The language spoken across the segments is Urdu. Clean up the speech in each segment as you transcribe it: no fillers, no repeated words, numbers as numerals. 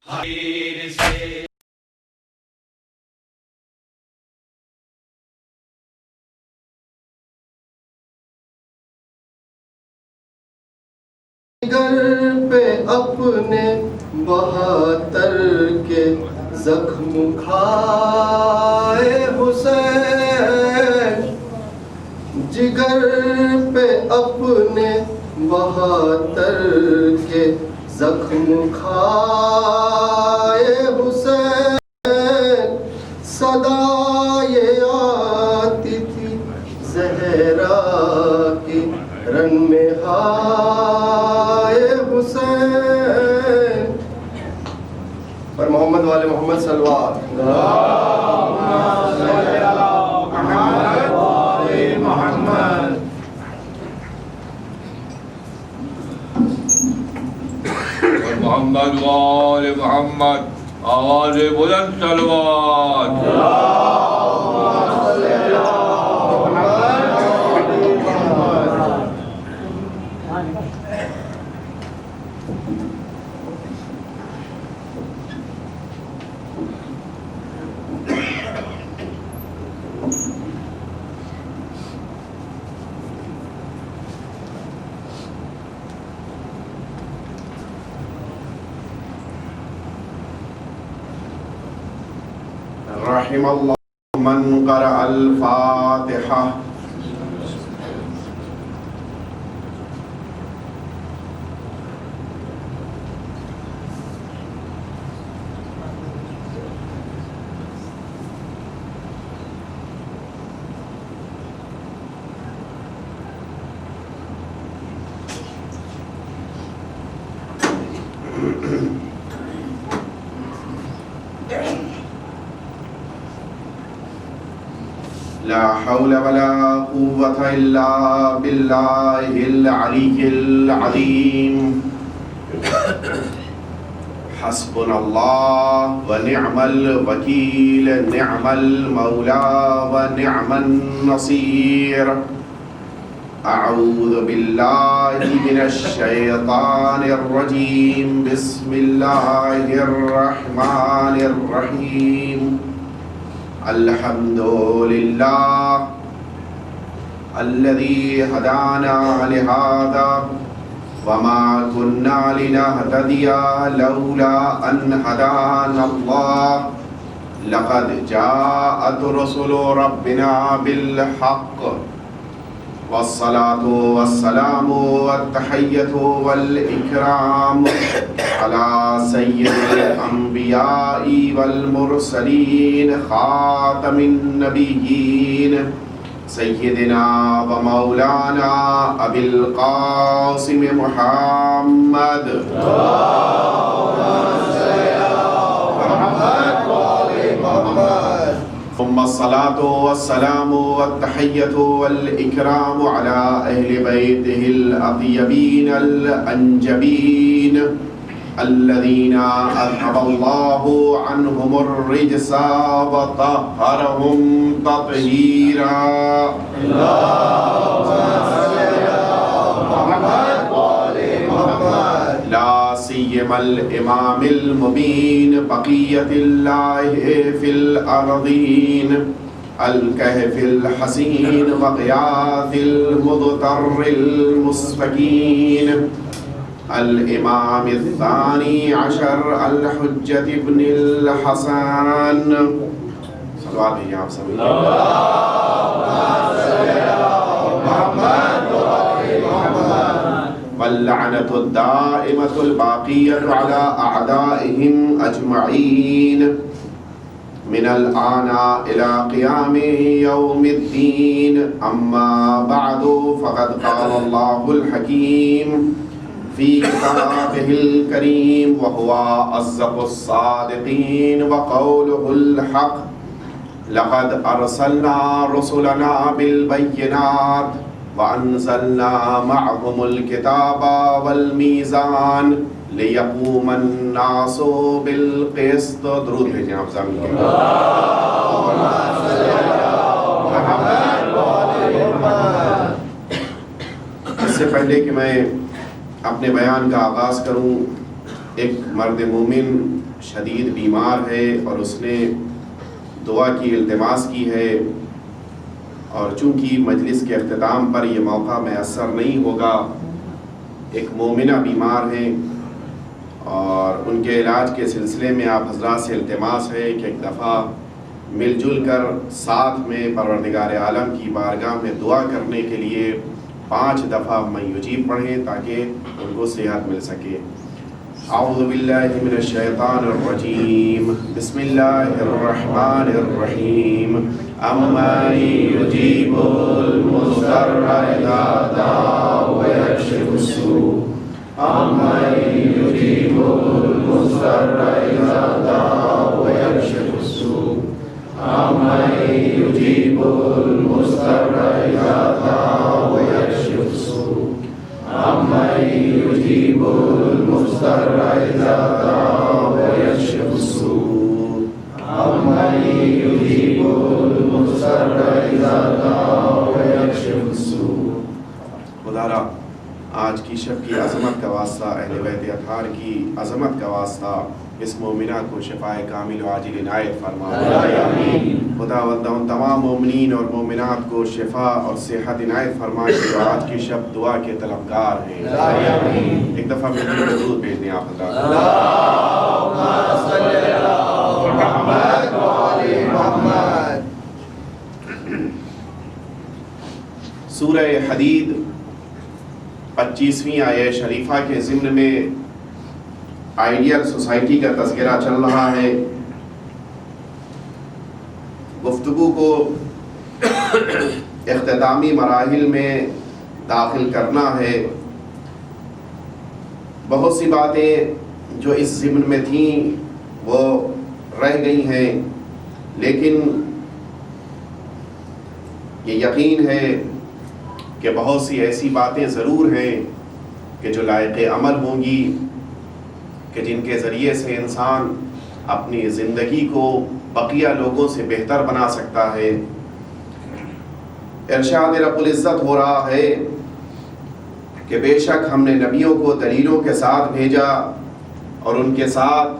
گر پہ اپنے 72 کے زخم کھائے حسین، جگر پہ اپنے 72 کے زخم کھائے حسین، صدا یہ آتی تھی زہرا کی رن میں ہائے حسین۔ پر محمد والے محمد صلوات محمد وآل محمد، آواز بلند صلوات۔ رحم اللہ من قرأ الفاتحہ۔ لا حول ولا قوة إلا بالله العلي العظيم۔ حسبنا الله ونعم الوكيل، نعم المولى ونعم النصير۔ أعوذ بالله من الشيطان الرجيم، بسم الله الرحمن الرحيم۔ الحمد لله الذي هدانا لهذا وما كنا لنهتدي لولا أن هدانا الله، لقد جاءت رسل ربنا بالحق، والصلاة والسلام والتحية والإكرام على سيد الأنبياء والمرسلين، خاتم النبيين، سيدنا ومولانا أبي القاسم محمد، ثم الصلاة والسلام والتحية والإكرام على أهل بيته الأطيبين الأنجبين، الذين أذهب الله عنهم الرجس وطهرهم تطهيرا۔ لا سيما الإمام المبين، بقية الله في الأرضين، الكهف الحسين وغياث المضطر المستكين، الإمام الثاني عشر الحجة ابن الحسن، صلوات عليه وسلم، واللعنة الدائمة الباقية على أعدائهم أجمعين من الآن إلى قيام يوم الدين۔ أما بعد، فقد قال الله الحكيم في كتابه الكريم، وهو أصدق الصادقين وقوله الحق، لقد أرسلنا رسلنا بالبينات وأنزلنا معهم الكتاب والميزان ليقوم الناس بالقسط۔ درود بھیجیں آپ سامنے۔ اس سے پہلے کہ میں اپنے بیان کا آغاز کروں، ایک مرد مومن شدید بیمار ہے اور اس نے دعا کی التماس کی ہے، اور چونکہ مجلس کے اختتام پر یہ موقع میسر نہیں ہوگا، ایک مومنہ بیمار ہیں اور ان کے علاج کے سلسلے میں آپ حضرات سے التماس ہے کہ ایک دفعہ مل جل کر ساتھ میں پروردگار عالم کی بارگاہ میں دعا کرنے کے لیے 5 دفعہ من یجیب پڑھیں تاکہ ان کو صحت مل سکے۔ اعوذ باللہ من الشیطان الرجیم، بسم اللہ الرحمن الرحیم، امن یجیب المضطر اذا دعا ویکشف السوء، امن یجیب المضطر اذا دعا ویکشف السوء، امن یجیب المضطر اذا دعا ویکشف السوء، امن یجیب المضطر اذا دعا ویکشف السوء، امن یجیب المضطر اذا دعا ویکشف السوء۔ خدا را آج کی شب کی عظمت کا واسطہ، اہل بیت اطہار کی عظمت کا واسطہ اس مومنہ کو شفائے کامل و عاجل عنایت فرما۔ خدا وندہ ان تمام مومنین اور مومنات کو شفا اور صحت عنایت فرما جو آج کی شب دعا کے طلبگار ہیں۔ ایک دفعہ میں درود بھیج دیں آپ حضرات۔ اللہم صلی علی محمد و آل محمد۔ سورہ حدید 25ویں آیہ شریفہ کے ضمن میں آئیڈیل سوسائٹی کا تذکرہ چل رہا ہے۔ گفتگو کو اختتامی مراحل میں داخل کرنا ہے۔ بہت سی باتیں جو اس ضمن میں تھیں وہ رہ گئی ہیں، لیکن یہ یقین ہے کہ بہت سی ایسی باتیں ضرور ہیں کہ جو لائق عمل ہوں گی، کہ جن کے ذریعے سے انسان اپنی زندگی کو بقیہ لوگوں سے بہتر بنا سکتا ہے۔ ارشاد رب العزت ہو رہا ہے کہ بے شک ہم نے نبیوں کو دلیلوں کے ساتھ بھیجا اور ان کے ساتھ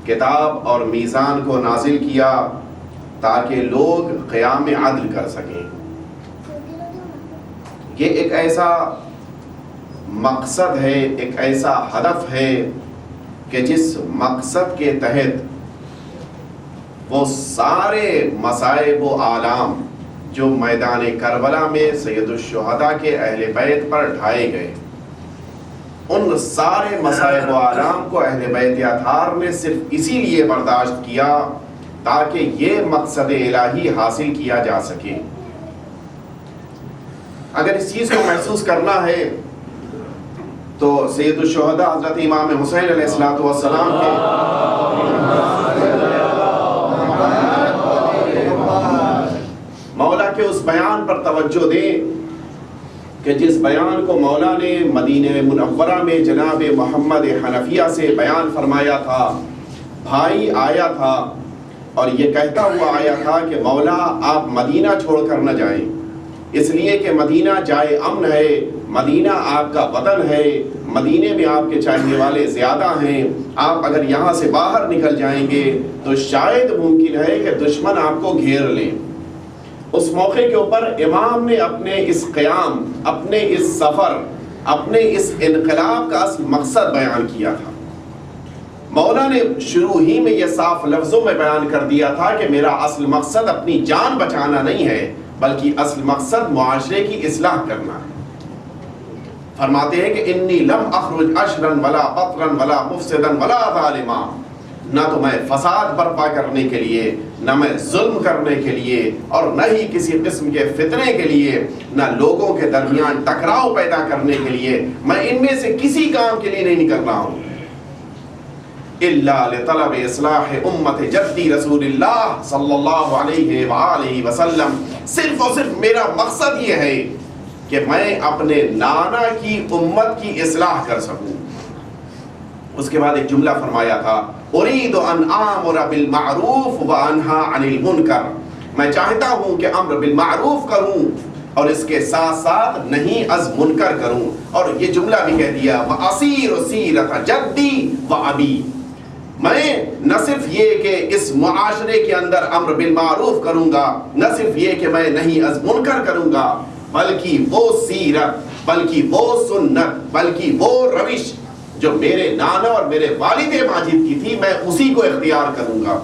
کتاب اور میزان کو نازل کیا تاکہ لوگ قیام عدل کر سکیں۔ یہ ایک ایسا مقصد ہے، ایک ایسا ہدف ہے کہ جس مقصد کے تحت وہ سارے مصائب و آلام جو میدان کربلا میں سید الشہداء کے اہل بیت پر ڈھائے گئے، ان سارے مصائب و آلام کو اہل بیت اطہار نے صرف اسی لیے برداشت کیا تاکہ یہ مقصد الہی حاصل کیا جا سکے۔ اگر اس چیز کو محسوس کرنا ہے تو سید الشہداء حضرت امام حسین علیہ السلام کے مولا کے اس بیان پر توجہ دیں کہ جس بیان کو مولا نے مدینہ منورہ میں جناب محمد حنفیہ سے بیان فرمایا تھا۔ بھائی آیا تھا اور یہ کہتا ہوا آیا تھا کہ مولا آپ مدینہ چھوڑ کر نہ جائیں، اس لیے کہ مدینہ جائے امن ہے، مدینہ آپ کا وطن ہے، مدینے میں آپ کے چاہنے والے زیادہ ہیں، آپ اگر یہاں سے باہر نکل جائیں گے تو شاید ممکن ہے کہ دشمن آپ کو گھیر لیں۔ اس موقع کے اوپر امام نے اپنے اس قیام، اپنے اس سفر، اپنے اس انقلاب کا اصل مقصد بیان کیا تھا۔ مولا نے شروع ہی میں یہ صاف لفظوں میں بیان کر دیا تھا کہ میرا اصل مقصد اپنی جان بچانا نہیں ہے، بلکہ اصل مقصد معاشرے کی اصلاح کرنا ہے۔ فرماتے ہیں کہ انی لم اخرج اشرا ولا بطرا ولا مفسدا ولا ظالما، نہ تو میں فساد برپا کرنے کے لیے، نہ میں ظلم کرنے کے لیے، اور نہ ہی کسی قسم کے فتنے کے لیے، نہ لوگوں کے درمیان ٹکراؤ پیدا کرنے کے لیے، میں ان میں سے کسی کام کے لیے نہیں نکل رہا ہوں، الا لطلب اصلاح امت جدی رسول اللہ صلی اللہ علیہ وآلہ وسلم، صرف اور صرف میرا مقصد یہ ہے کہ میں اپنے نانا کی امت کی اصلاح کر سکوں۔ اس کے بعد ایک جملہ فرمایا تھا، اريد ان آمر بالمعروف وانہا عن المنکر، میں چاہتا ہوں کہ امر بالمعروف کروں اور اس کے ساتھ ساتھ نہیں از منکر کروں. اور یہ جملہ بھی کہہ دیا وَأَسِيرُ سِيرَةَ جَدِّي وَأَبِي. میں نہ صرف یہ کہ اس معاشرے کے اندر امر بالمعروف کروں گا، نہ صرف یہ کہ میں نہیں از منکر کروں گا، بلکہ وہ سیرت، بلکہ وہ سنت، بلکہ وہ روش جو میرے نانا اور میرے والد ماجد کی تھی، میں اسی کو اختیار کروں گا.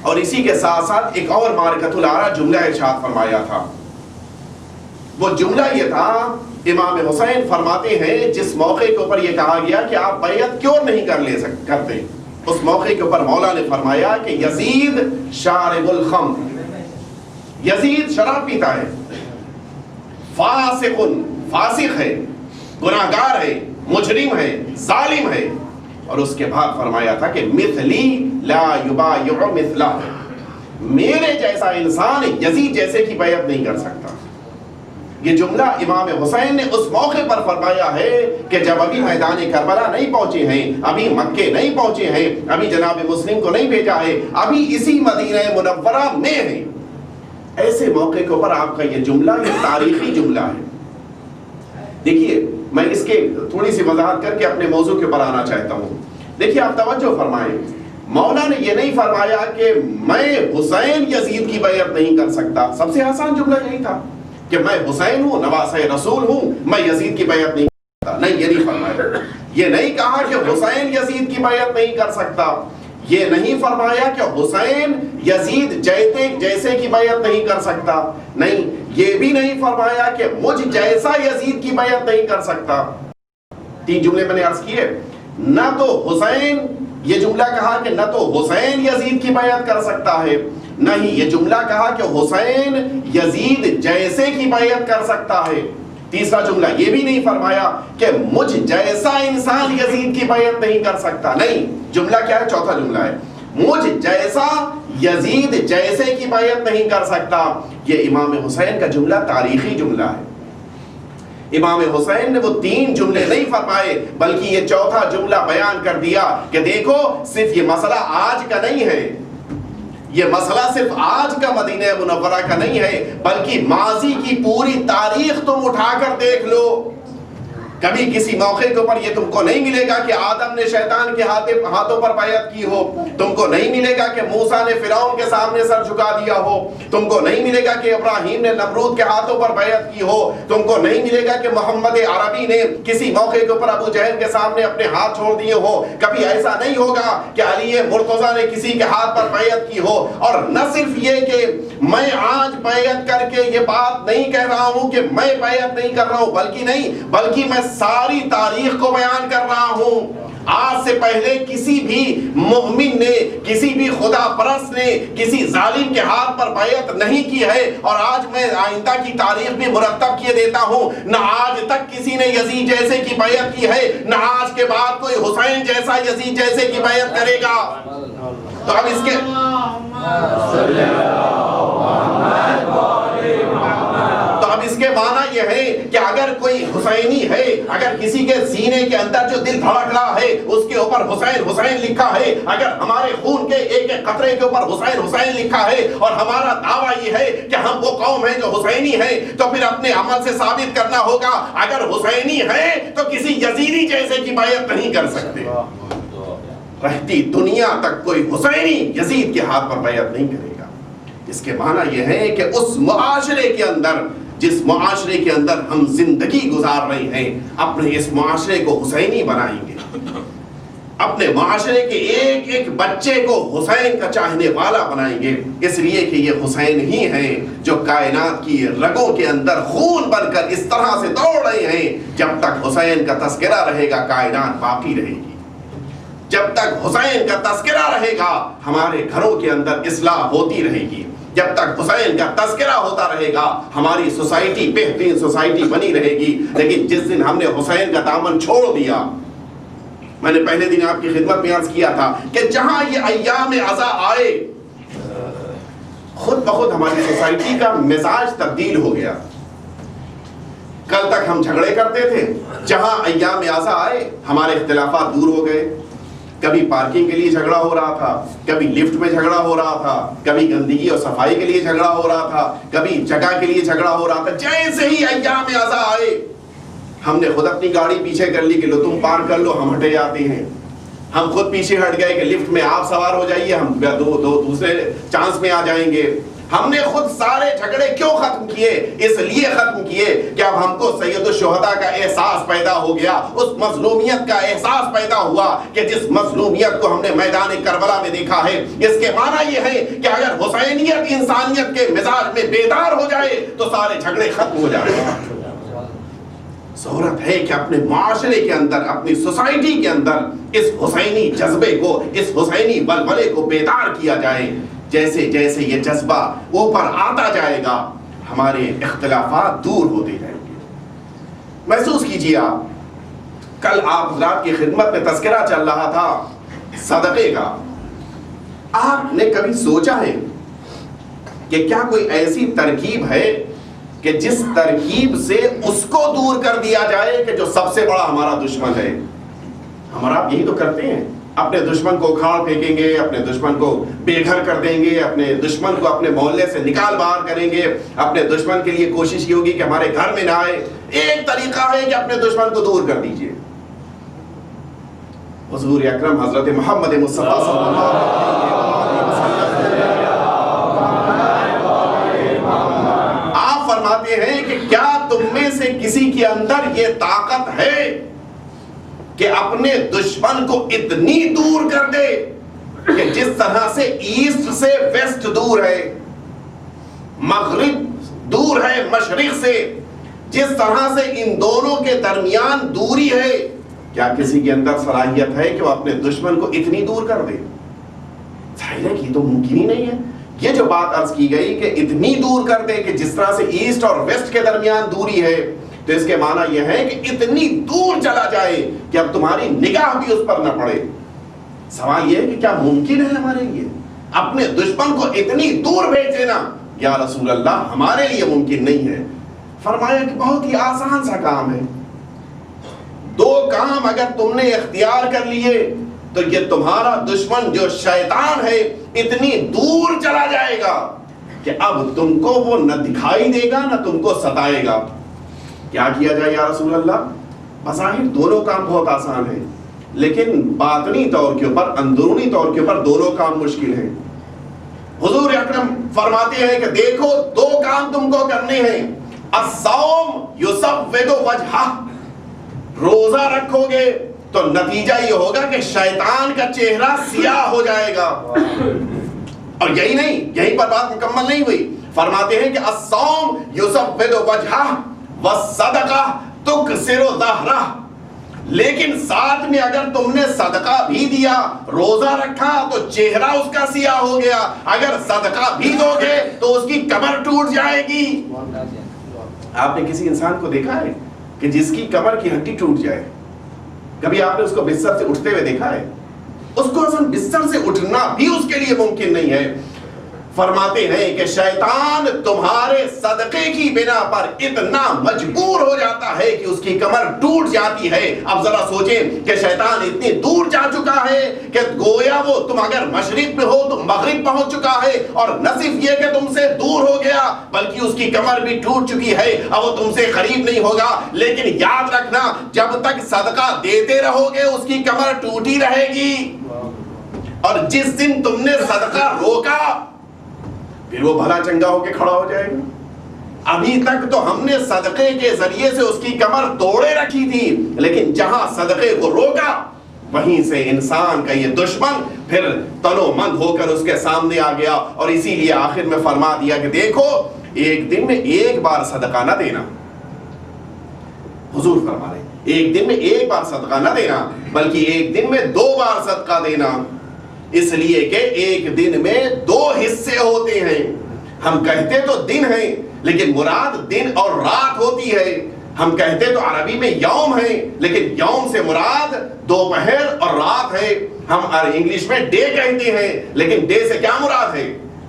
اور اسی کے ساتھ ساتھ ایک اور معرکۃ الآراء جملہ ارشاد فرمایا تھا. وہ جملہ یہ تھا، امام حسین فرماتے ہیں جس موقع کے اوپر یہ کہا گیا کہ آپ بیعت کیوں نہیں کرتے، اس موقع کے اوپر مولا نے فرمایا کہ یزید شارب الخمر، یزید شراب پیتا ہے، فاسق ہے، گناہگار ہے، مجرم ہے، ظالم ہے. اور اس کے بعد فرمایا تھا کہ مثلی لا یبایع مثلہ، میرے جیسا انسان یزید جیسے کی بیعت نہیں کر سکتا. یہ جملہ امام حسین نے اس موقع پر فرمایا ہے کہ جب ابھی میدان کربلا نہیں پہنچے ہیں، ابھی مکے نہیں پہنچے ہیں، ابھی جناب مسلم کو نہیں بھیجا ہے، ابھی اسی مدینہ منورہ میں ہیں. ایسے موقع کے اوپر آپ کا یہ جملہ، یہ تاریخی جملہ ہے. دیکھیے میں اس کے تھوڑی سی وضاحت کر کے اپنے موضوع کے اوپر آنا چاہتا ہوں. دیکھیے آپ توجہ فرمائیں، مولا نے یہ نہیں فرمایا کہ میں حسین یزید کی بیعت نہیں کر سکتا. سب سے آسان جملہ یہی تھا کہ میں حسین ہوں، نواسہ رسول ہوں، میں یزید کی بیعت نہیں کر سکتا. نہیں، یہ نہیں فرمایا. یہ نہیں کہا کہ حسین یزید کی بیعت نہیں کر سکتا. یہ نہیں فرمایا کہ حسین یزید جیسے کی بیعت نہیں کر سکتا. نہیں، یہ بھی نہیں فرمایا کہ مجھ جیسا یزید کی بیعت نہیں کر سکتا. تین جملے میں نے عرض کیے. نہ تو حسین، یہ جملہ کہا کہ نہ تو حسین یزید کی بیعت کر سکتا ہے، نہ ہی یہ جملہ کہا کہ حسین یزید جیسے کی بیعت کر سکتا ہے. تیسرا جملہ یہ بھی نہیں فرمایا کہ مجھ جیسا انسان یزید کی بیعت نہیں کر سکتا. نہیں، جملہ کیا ہے؟ چوتھا جملہ ہے مجھ جیسا یزید جیسے کی بیعت نہیں کر سکتا. یہ امام حسین کا جملہ تاریخی جملہ ہے. امام حسین نے وہ تین جملے نہیں فرمائے بلکہ یہ چوتھا جملہ بیان کر دیا کہ دیکھو صرف یہ مسئلہ آج کا نہیں ہے، یہ مسئلہ صرف آج کا مدینہ منورہ کا نہیں ہے، بلکہ ماضی کی پوری تاریخ تم اٹھا کر دیکھ لو. کبھی کسی موقع کے اوپر یہ تم کو نہیں ملے گا کہ آدم نے شیطان کے ہاتھوں پر بیعت کی ہو. تم کو نہیں ملے گا کہ موسیٰ نے فرعون کے سامنے سر جھکا دیا ہو. تم کو نہیں ملے گا کہ ابراہیم نے نمرود کے ہاتھوں پر بیعت کی ہو. تم کو نہیں ملے گا کہ محمد عربی نے کسی موقع کے اوپر ابو جہل کے سامنے اپنے ہاتھ چھوڑ دیے ہو. کبھی ایسا نہیں ہوگا کہ علی مرتضیٰ نے کسی کے ہاتھ پر بیعت کی ہو. اور نہ صرف یہ کہ میں آج بیعت کر کے یہ بات نہیں کہہ رہا ہوں کہ میں بیعت نہیں کر رہا ہوں، بلکہ میں ساری تاریخ کو بیان کر رہا ہوں. آج سے پہلے کسی بھی مومن نے، کسی بھی خدا پرست نے کسی ظالم کے ہاتھ پر بیعت نہیں کی ہے. اور آج میں آئندہ کی تاریخ بھی مرتب کیے دیتا ہوں، نہ آج تک کسی نے یزید جیسے کی بیعت کی ہے، نہ آج کے بعد کوئی حسین جیسا یزید جیسے کی بیعت کرے گا. تو اب اس کے معنی یہ ہے کہ اگر کوئی حسینی ہے، اگر کسی کے سینے کے اندر جو دل دھڑک رہا ہے اس کے اوپر حسین حسین لکھا ہے، اگر ہمارے خون کے ایک ایک قطرے کے اوپر حسین حسین لکھا ہے اور ہمارا دعویٰ یہ ہے کہ ہم وہ قوم ہیں جو حسینی ہے، تو پھر اپنے عمل سے ثابت کرنا ہوگا اگر حسینی ہے تو کسی یزیدی جیسے کی بیعت نہیں کر سکتے. رہتی دنیا تک کوئی حسینی یزید کے ہاتھ پر بیعت نہیں کرے گا. اس کے معنی یہ ہے کہ اس معاشرے کے اندر، جس معاشرے کے اندر ہم زندگی گزار رہے ہیں، اپنے اس معاشرے کو حسینی بنائیں گے. اپنے معاشرے کے ایک ایک بچے کو حسین کا چاہنے والا بنائیں گے، اس لیے کہ یہ حسین ہی ہیں جو کائنات کی رگوں کے اندر خون بن کر اس طرح سے دوڑ رہے ہیں. جب تک حسین کا تذکرہ رہے گا کائنات باقی رہے گی. جب تک حسین کا تذکرہ رہے گا ہمارے گھروں کے اندر اصلاح ہوتی رہے گی. جب تک حسین کا تذکرہ ہوتا رہے گا ہماری سوسائٹی بہترین سوسائٹی بنی رہے گی. لیکن جس دن ہم نے حسین کا دامن چھوڑ دیا، میں نے پہلے دن آپ کی خدمت میں عرض کیا تھا کہ جہاں یہ ایام عزا آئے خود بخود ہماری سوسائٹی کا مزاج تبدیل ہو گیا. کل تک ہم جھگڑے کرتے تھے، جہاں ایام عزا آئے ہمارے اختلافات دور ہو گئے. کبھی پارکنگ کے لیے جھگڑا ہو رہا تھا، کبھی لفٹ میں جھگڑا ہو رہا تھا، کبھی گندگی اور صفائی کے لیے جھگڑا ہو رہا تھا، کبھی جگہ کے لیے جھگڑا ہو رہا تھا۔ جیسے ہی ایام ازا آئے ہم نے خود اپنی گاڑی پیچھے کر لی کہ لو تم پار کر لو، ہم ہٹے جاتے ہیں۔ ہم خود پیچھے ہٹ گئے کہ لفٹ میں آپ سوار ہو جائیے، ہم دو دوسرے چانس میں آ جائیں گے۔ ہم نے خود سارے جھگڑے کیوں ختم کیے؟ اس لیے ختم کیے کہ اب ہم کو سید الشہداء کا احساس پیدا ہو گیا، اس مظلومیت کا احساس پیدا ہوا کہ جس مظلومیت کو ہم نے میدان کربلا میں دیکھا ہے، اس کے معنی یہ ہے کہ اگر حسینیت انسانیت کے مزاج میں بیدار ہو جائے تو سارے جھگڑے ختم ہو جائیں گے۔ ضرورت ہے کہ اپنے معاشرے کے اندر، اپنی سوسائٹی کے اندر اس حسینی جذبے کو، اس حسینی ولولے کو بیدار کیا جائے۔ جیسے جیسے یہ جذبہ اوپر آتا جائے گا ہمارے اختلافات دور ہوتے جائیں گے۔ محسوس کیجیے، آپ کل آپ حضرات کی خدمت میں تذکرہ چل رہا تھا صدقے کا۔ آپ نے کبھی سوچا ہے کہ کیا کوئی ایسی ترکیب ہے کہ جس ترکیب سے اس کو دور کر دیا جائے کہ جو سب سے بڑا ہمارا دشمن ہے؟ ہمارا آپ یہی تو کرتے ہیں، اپنے دشمن کو اکھاڑ پھینکیں گے، اپنے دشمن کو بے گھر کر دیں گے، اپنے دشمن کو اپنے محلے سے نکال باہر کریں گے، اپنے دشمن کے لیے کوشش یہ ہوگی کہ ہمارے گھر میں نہ آئے۔ ایک طریقہ ہے کہ اپنے دشمن کو دور کر دیجئے۔ حضور اکرم حضرت محمد مصطفیٰ صلی اللہ علیہ وسلم آپ فرماتے ہیں کہ کیا تم میں سے کسی کے اندر یہ طاقت ہے کہ اپنے دشمن کو اتنی دور کر دے کہ جس طرح سے ایسٹ سے ویسٹ دور ہے، مغرب دور ہے مشرق سے، جس طرح سے ان دونوں کے درمیان دوری ہے، کیا کسی کے اندر صلاحیت ہے کہ وہ اپنے دشمن کو اتنی دور کر دے؟ ظاہر ہے کہ یہ تو ممکن ہی نہیں ہے۔ یہ جو بات عرض کی گئی کہ اتنی دور کر دے کہ جس طرح سے ایسٹ اور ویسٹ کے درمیان دوری ہے، تو اس کے معنی یہ ہے کہ اتنی دور چلا جائے کہ اب تمہاری نگاہ بھی اس پر نہ پڑے۔ سوال یہ ہے کہ کیا ممکن ہے ہمارے لیے اپنے دشمن کو اتنی دور بھیج دینا؟ یا رسول اللہ، ہمارے لیے ممکن نہیں ہے۔ فرمایا کہ بہت ہی آسان سا کام ہے، دو کام اگر تم نے اختیار کر لیے تو یہ تمہارا دشمن جو شیطان ہے اتنی دور چلا جائے گا کہ اب تم کو وہ نہ دکھائی دے گا نہ تم کو ستائے گا۔ کیا کیا جائے یا رسول اللہ؟ بظاہر دونوں کام بہت آسان ہیں، لیکن باطنی طور کے اوپر، اندرونی طور کے اوپر دونوں کام مشکل ہیں۔ حضور اکرم فرماتے ہیں کہ دیکھو دو کام تم کو کرنے ہیں۔ الصوم یسود وجہہ، روزہ رکھو گے تو نتیجہ یہ ہوگا کہ شیطان کا چہرہ سیاہ ہو جائے گا۔ اور یہی نہیں، یہیں پر بات مکمل نہیں ہوئی، فرماتے ہیں کہ الصوم یسود وجہہ والصدقہ تکسر ظہرہ، لیکن ساتھ میں اگر تم نے صدقہ بھی دیا، روزہ رکھا تو چہرہ اس کا سیاہ ہو گیا، اگر صدقہ بھی دو گے تو اس کی کمر ٹوٹ جائے گی۔ آپ نے کسی انسان کو دیکھا ہے کہ جس کی کمر کی ہڈی ٹوٹ جائے؟ کبھی آپ نے اس کو بستر سے اٹھتے ہوئے دیکھا ہے؟ اس کو اصلا بستر سے اٹھنا بھی اس کے لیے ممکن نہیں ہے۔ فرماتے ہیں کہ شیطان تمہارے صدقے کی بنا پر اتنا مجبور ہو جاتا ہے کہ اس کی کمر ٹوٹ جاتی ہے۔ اب ذرا سوچیں کہ شیطان اتنی دور جا چکا ہے کہ گویا وہ تم اگر مشرق میں ہو تو مغرب پہنچ چکا ہے، اور نہ صرف یہ کہ تم سے دور ہو گیا بلکہ اس کی کمر بھی ٹوٹ چکی ہے، اب وہ تم سے قریب نہیں ہوگا۔ لیکن یاد رکھنا، جب تک صدقہ دیتے رہو گے اس کی کمر ٹوٹی رہے گی، اور جس دن تم نے صدقہ روکا پھر وہ بھلا چنگا ہو کے کھڑا ہو جائے گا۔ ابھی تک تو ہم نے صدقے کے ذریعے سے اس کی کمر توڑے رکھی تھی، لیکن جہاں صدقے کو روکا وہیں سے انسان کا یہ دشمن پھر تنو مند ہو کر اس کے سامنے آ گیا، اور اسی لیے آخر میں فرما دیا کہ دیکھو ایک دن میں ایک بار صدقہ نہ دینا۔ حضور فرما رہے ایک دن میں ایک بار صدقہ نہ دینا بلکہ ایک دن میں 2 بار صدقہ دینا، اس لیے کہ ایک دن میں 2 حصے ہوتے ہیں۔ ہم کہتے تو دن ہیں لیکن مراد دن اور رات ہوتی ہے۔ ہم کہتے تو عربی میں یوم ہے لیکن یوم سے مراد دوپہر اور رات ہے۔ ہم انگلش میں ڈے کہتے ہیں لیکن ڈے سے کیا مراد ہے؟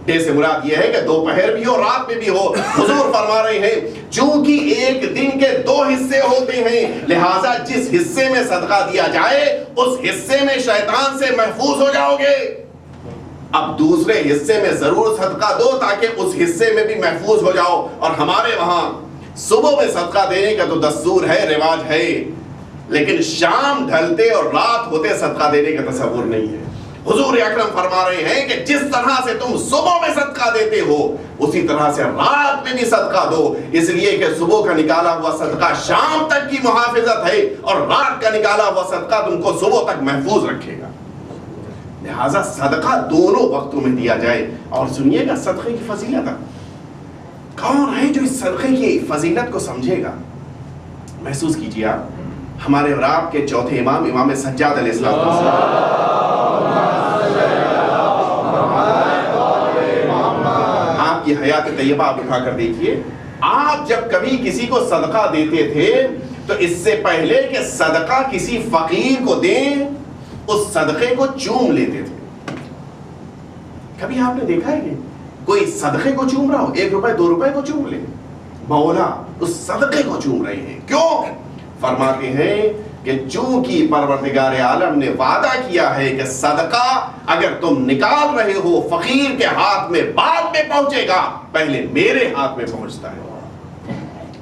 ڈے سے مراد یہ ہے کہ دوپہر بھی ہو رات میں بھی ہو. حضور فرما رہے ہیں چونکہ ایک دن کے 2 حصے ہوتے ہیں لہٰذا جس حصے میں صدقہ دیا جائے اس حصے میں شیطان سے محفوظ ہو جاؤ گے. اب دوسرے حصے میں ضرور صدقہ دو تاکہ اس حصے میں بھی محفوظ ہو جاؤ. اور ہمارے وہاں صبح میں صدقہ دینے کا تو دستور ہے, رواج ہے, لیکن شام ڈھلتے اور رات ہوتے صدقہ دینے کا تصور نہیں ہے. حضور اکرم فرما رہے ہیں کہ جس طرح سے تم صبح میں صدقہ دیتے ہو اسی طرح سے رات میں بھی صدقہ دو, اس لیے کہ صبح کا نکالا ہوا صدقہ شام تک کی محافظت ہے اور رات کا نکالا ہوا صدقہ تم کو صبح تک محفوظ رکھے گا. لہذا صدقہ دونوں وقتوں میں دیا جائے. اور سنیے گا صدقے کی فضیلت, کون ہے جو اس صدقے کی فضیلت کو سمجھے گا؟ محسوس کیجیے آپ ہمارے اور آپ کے چوتھے امام امام سجاد علیہ السلام آپ کی حیات طیبہ آپ اٹھا کر دیکھیے. آپ جب کبھی کسی کو صدقہ دیتے تھے تو اس سے پہلے کہ صدقہ کسی فقیر کو دیں اس صدقے کو چوم لیتے تھے. کبھی آپ نے دیکھا ہے کہ کوئی صدقے کو چوم رہا ہو, 1 روپے 2 روپے کو چوم لے؟ مولا اس صدقے کو چوم رہے ہیں. کیوں؟ فرماتے ہیں کہ چونکہ پروردگار عالم نے وعدہ کیا ہے کہ صدقہ اگر تم نکال رہے ہو فقیر کے ہاتھ میں بعد میں پہنچے گا, پہلے میرے ہاتھ میں پہنچتا ہے.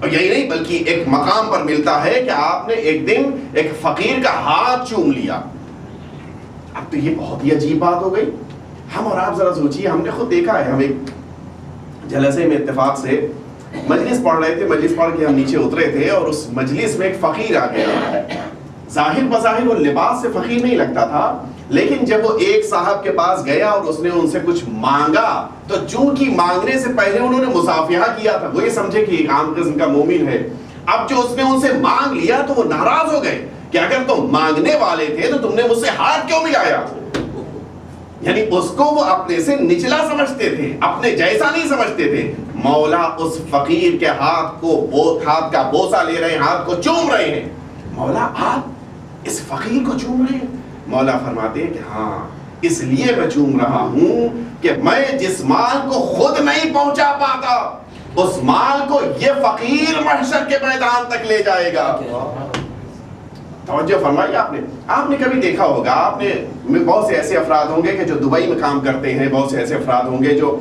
اور یہی نہیں بلکہ ایک مقام پر ملتا ہے کہ آپ نے ایک دن ایک فقیر کا ہاتھ چوم لیا. اب تو یہ بہت ہی عجیب بات ہو گئی. ہم اور آپ ذرا سوچیے, ہم نے خود دیکھا ہے, ہم ایک جلسے میں اتفاق سے مجلس پڑھ رہے تھے, مجلس پڑھ کے ہم نیچے اترے تھے اور اس مجلس میں ایک فقیر آ گیا. ظاہر بظاہر وہ لباس سے فقیر نہیں لگتا تھا, لیکن جب وہ ایک صاحب کے پاس گیا اور اس نے ان سے کچھ مانگا تو چونکہ مانگنے سے پہلے انہوں نے مصافحہ کیا تھا, وہ یہ سمجھے کہ ایک عام قسم کا مومن ہے. اب جو اس نے ان سے مانگ لیا تو وہ ناراض ہو گئے کہ اگر تم مانگنے والے تھے تو تم نے مجھ سے ہاتھ کیوں ملایا؟ یعنی اس کو وہ اپنے سے نچلا سمجھتے تھے, اپنے جیسا نہیں سمجھتے تھے. مولا اس فقیر کے ہاتھ کا بوسہ لے رہے ہیں, ہاتھ کو چوم رہے ہیں. مولا آپ اس فقیر کو چوم رہے ہیں؟ مولا فرماتے ہیں کہ ہاں اس لیے میں چوم رہا ہوں کہ میں جس مال کو خود نہیں پہنچا پاتا اس مال کو یہ فقیر محشر کے میدان تک لے جائے گا. توجہ فرمائی آپ نے کبھی دیکھا ہوگا, آپ نے بہت سے ایسے افراد ہوں گے کہ جو دبئی میں کام کرتے ہیں, بہت سے ایسے افراد ہوں گے جو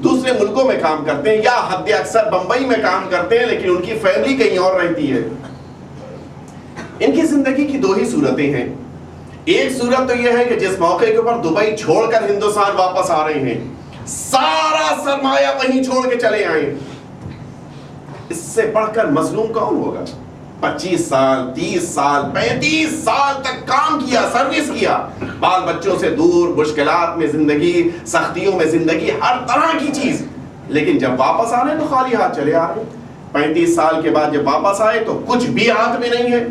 دوسرے ملکوں میں کام کرتے ہیں یا حد اکثر بمبئی میں کام کرتے ہیں لیکن ان کی فیملی کہیں اور رہتی ہے. ان کی زندگی کی 2 ہی صورتیں ہیں. ایک صورت تو یہ ہے کہ جس موقع کے اوپر دبئی چھوڑ کر ہندوستان واپس آ رہے ہیں سارا سرمایہ وہیں چھوڑ کے چلے آئے. اس سے بڑھ کر مظلوم کون ہوگا؟ 25 سال 30 سال 35 سال تک کام کیا, سروس کیا, بال بچوں سے دور, مشکلات میں زندگی, سختیوں میں زندگی, ہر طرح کی چیز, لیکن جب واپس آ رہے تو خالی ہاتھ چلے آ رہے. 35 سال کے بعد جب واپس آئے تو کچھ بھی ہاتھ میں نہیں ہے.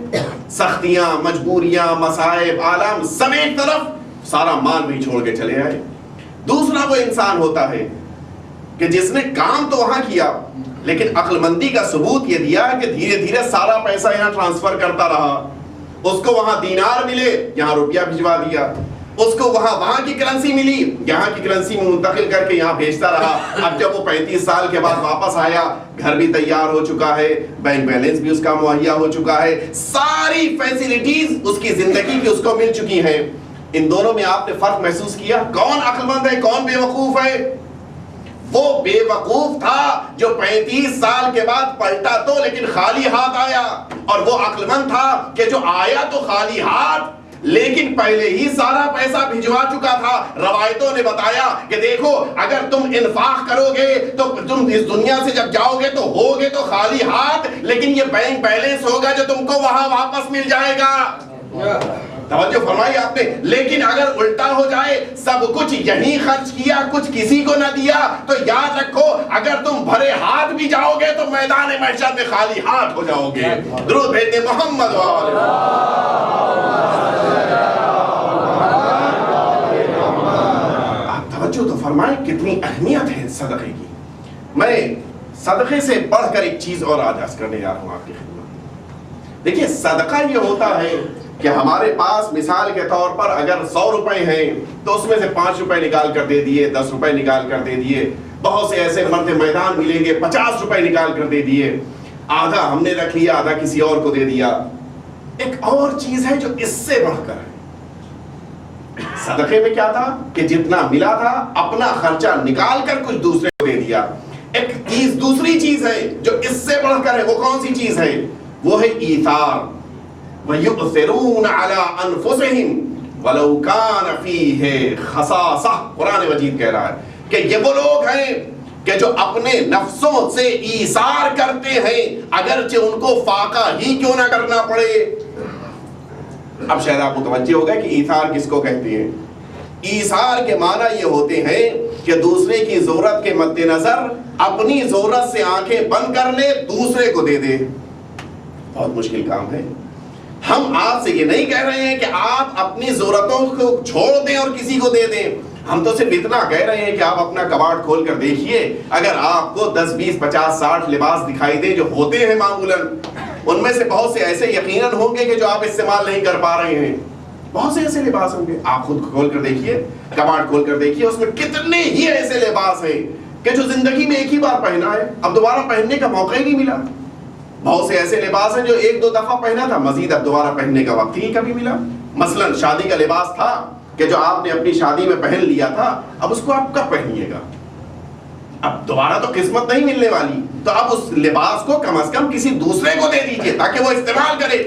سختیاں, مجبوریاں, مصائب, آلام سب ایک طرف, سارا مال بھی چھوڑ کے چلے آئے. دوسرا وہ انسان ہوتا ہے کہ جس نے کام تو وہاں کیا لیکن عقل مندی کا ثبوت یہ دیا کہ دھیرے دھیرے سارا پیسہ یہاں ٹرانسفر کرتا رہا. اس کو وہاں دینار ملے, یہاں روپیہ بھجوا دیا. اس کو وہاں کی کرنسی ملی, یہاں کی کرنسی میں منتقل کر کے یہاں بھیجتا رہا. اب جب وہ 35 سال کے بعد واپس آیا, گھر بھی تیار ہو چکا ہے, بینک بیلنس بھی اس کا مہیا ہو چکا ہے, ساری فیسلٹیز اس کی زندگی کی اس کو مل چکی ہیں. ان دونوں میں آپ نے فرق محسوس کیا؟ کون عقل مند ہے, کون بے وقوف ہے؟ وہ بے وقوف تھا جو 35 سال کے بعد پلٹا تو لیکن خالی ہاتھ آیا, اور وہ عقل مند تھا کہ جو آیا تو خالی ہاتھ لیکن پہلے ہی سارا پیسہ بھجوا چکا تھا. روایتوں نے بتایا کہ دیکھو اگر تم انفاق کرو گے تو تم اس دنیا سے جب جاؤ گے تو ہوگے تو خالی ہاتھ, لیکن یہ بینک بیلنس ہوگا جو تم کو وہاں واپس مل جائے گا. توجہ فرمائی آپ نے. لیکن اگر الٹا ہو جائے, سب کچھ یہیں خرچ کیا, کچھ کسی کو نہ دیا, تو یاد رکھو اگر تم بھرے ہاتھ بھی جاؤ گے تو میدان محشر میں خالی ہاتھ ہو جاؤ گے. درود بھیجتے محمد آپ توجہ تو فرمائیں کتنی اہمیت ہے صدقے کی. میں صدقے سے بڑھ کر ایک چیز اور آج عرض کرنے جا رہا ہوں آپ کی خدمت. دیکھیے صدقہ یہ ہوتا ہے کہ ہمارے پاس مثال کے طور پر اگر 100 روپے ہیں تو اس میں سے 5 روپے نکال کر دے دیے، 10 روپے نکال کر دے دیے. بہت سے ایسے مرد میدان ملیں گے 50 روپے نکال کر دے دیے، آدھا ہم نے رکھ لیا، آدھا کسی اور کو دے دیا. ایک اور چیز ہے جو اس سے بڑھ کر ہے. صدقے میں کیا تھا کہ جتنا ملا تھا اپنا خرچہ نکال کر کچھ دوسرے کو دے دیا. ایک چیز دوسری چیز ہے جو اس سے بڑھ کر ہے. وہ کون سی چیز ہے؟ وہ ہے ایثار. وَيُؤْثِرُونَ عَلَىٰ أَنفُسِهِمْ وَلَوْ كَانَ فِيهِ خَصَاصَةٌ. قرآن مجید کہہ رہا ہے کہ یہ وہ لوگ ہیں کہ جو اپنے نفسوں سے ایثار کرتے ہیں اگرچہ ان کو فاقہ ہی کیوں نہ کرنا پڑے. اب شاید آپ متوجہ ہوگا کہ ایثار کس کو کہتے ہیں. ایثار کے معنی یہ ہوتے ہیں کہ دوسرے کی ضرورت کے مد نظر اپنی ضرورت سے آنکھیں بند کر لے، دوسرے کو دے دے. بہت مشکل کام ہے. ہم آپ سے یہ نہیں کہہ رہے ہیں کہ آپ اپنی ضرورتوں کو چھوڑ دیں اور کسی کو دے دیں. ہم تو صرف اتنا کہہ رہے ہیں کہ آپ اپنا کباڑ کھول کر دیکھیے. اگر آپ کو 10 20 50 60 لباس دکھائی دیں جو ہوتے ہیں معمولاً، ان میں سے بہت سے ایسے یقیناً ہوں گے کہ جو آپ استعمال نہیں کر پا رہے ہیں. بہت سے ایسے لباس ہوں گے. آپ خود کھول کر دیکھیے، کباڑ کھول کر دیکھیے، اس میں کتنے ہی ایسے لباس ہیں کہ جو زندگی میں ایک ہی بار پہنا ہے، اب دوبارہ پہننے کا موقع ہی نہیں ملا. بہت سے ایسے لباس ہیں جو 1 2 دفعہ پہنا تھا، مزید اب دوبارہ پہننے کا وقت ہی کبھی ملا. مثلاً شادی کا لباس تھا کہ جو آپ نے اپنی شادی میں پہن لیا تھا، اب اس کو آپ کب پہنیے گا؟ اب دوبارہ تو قسمت نہیں ملنے والی. تو اب اس لباس کو کم از کم کسی دوسرے کو دے دیجئے تاکہ وہ استعمال کرے،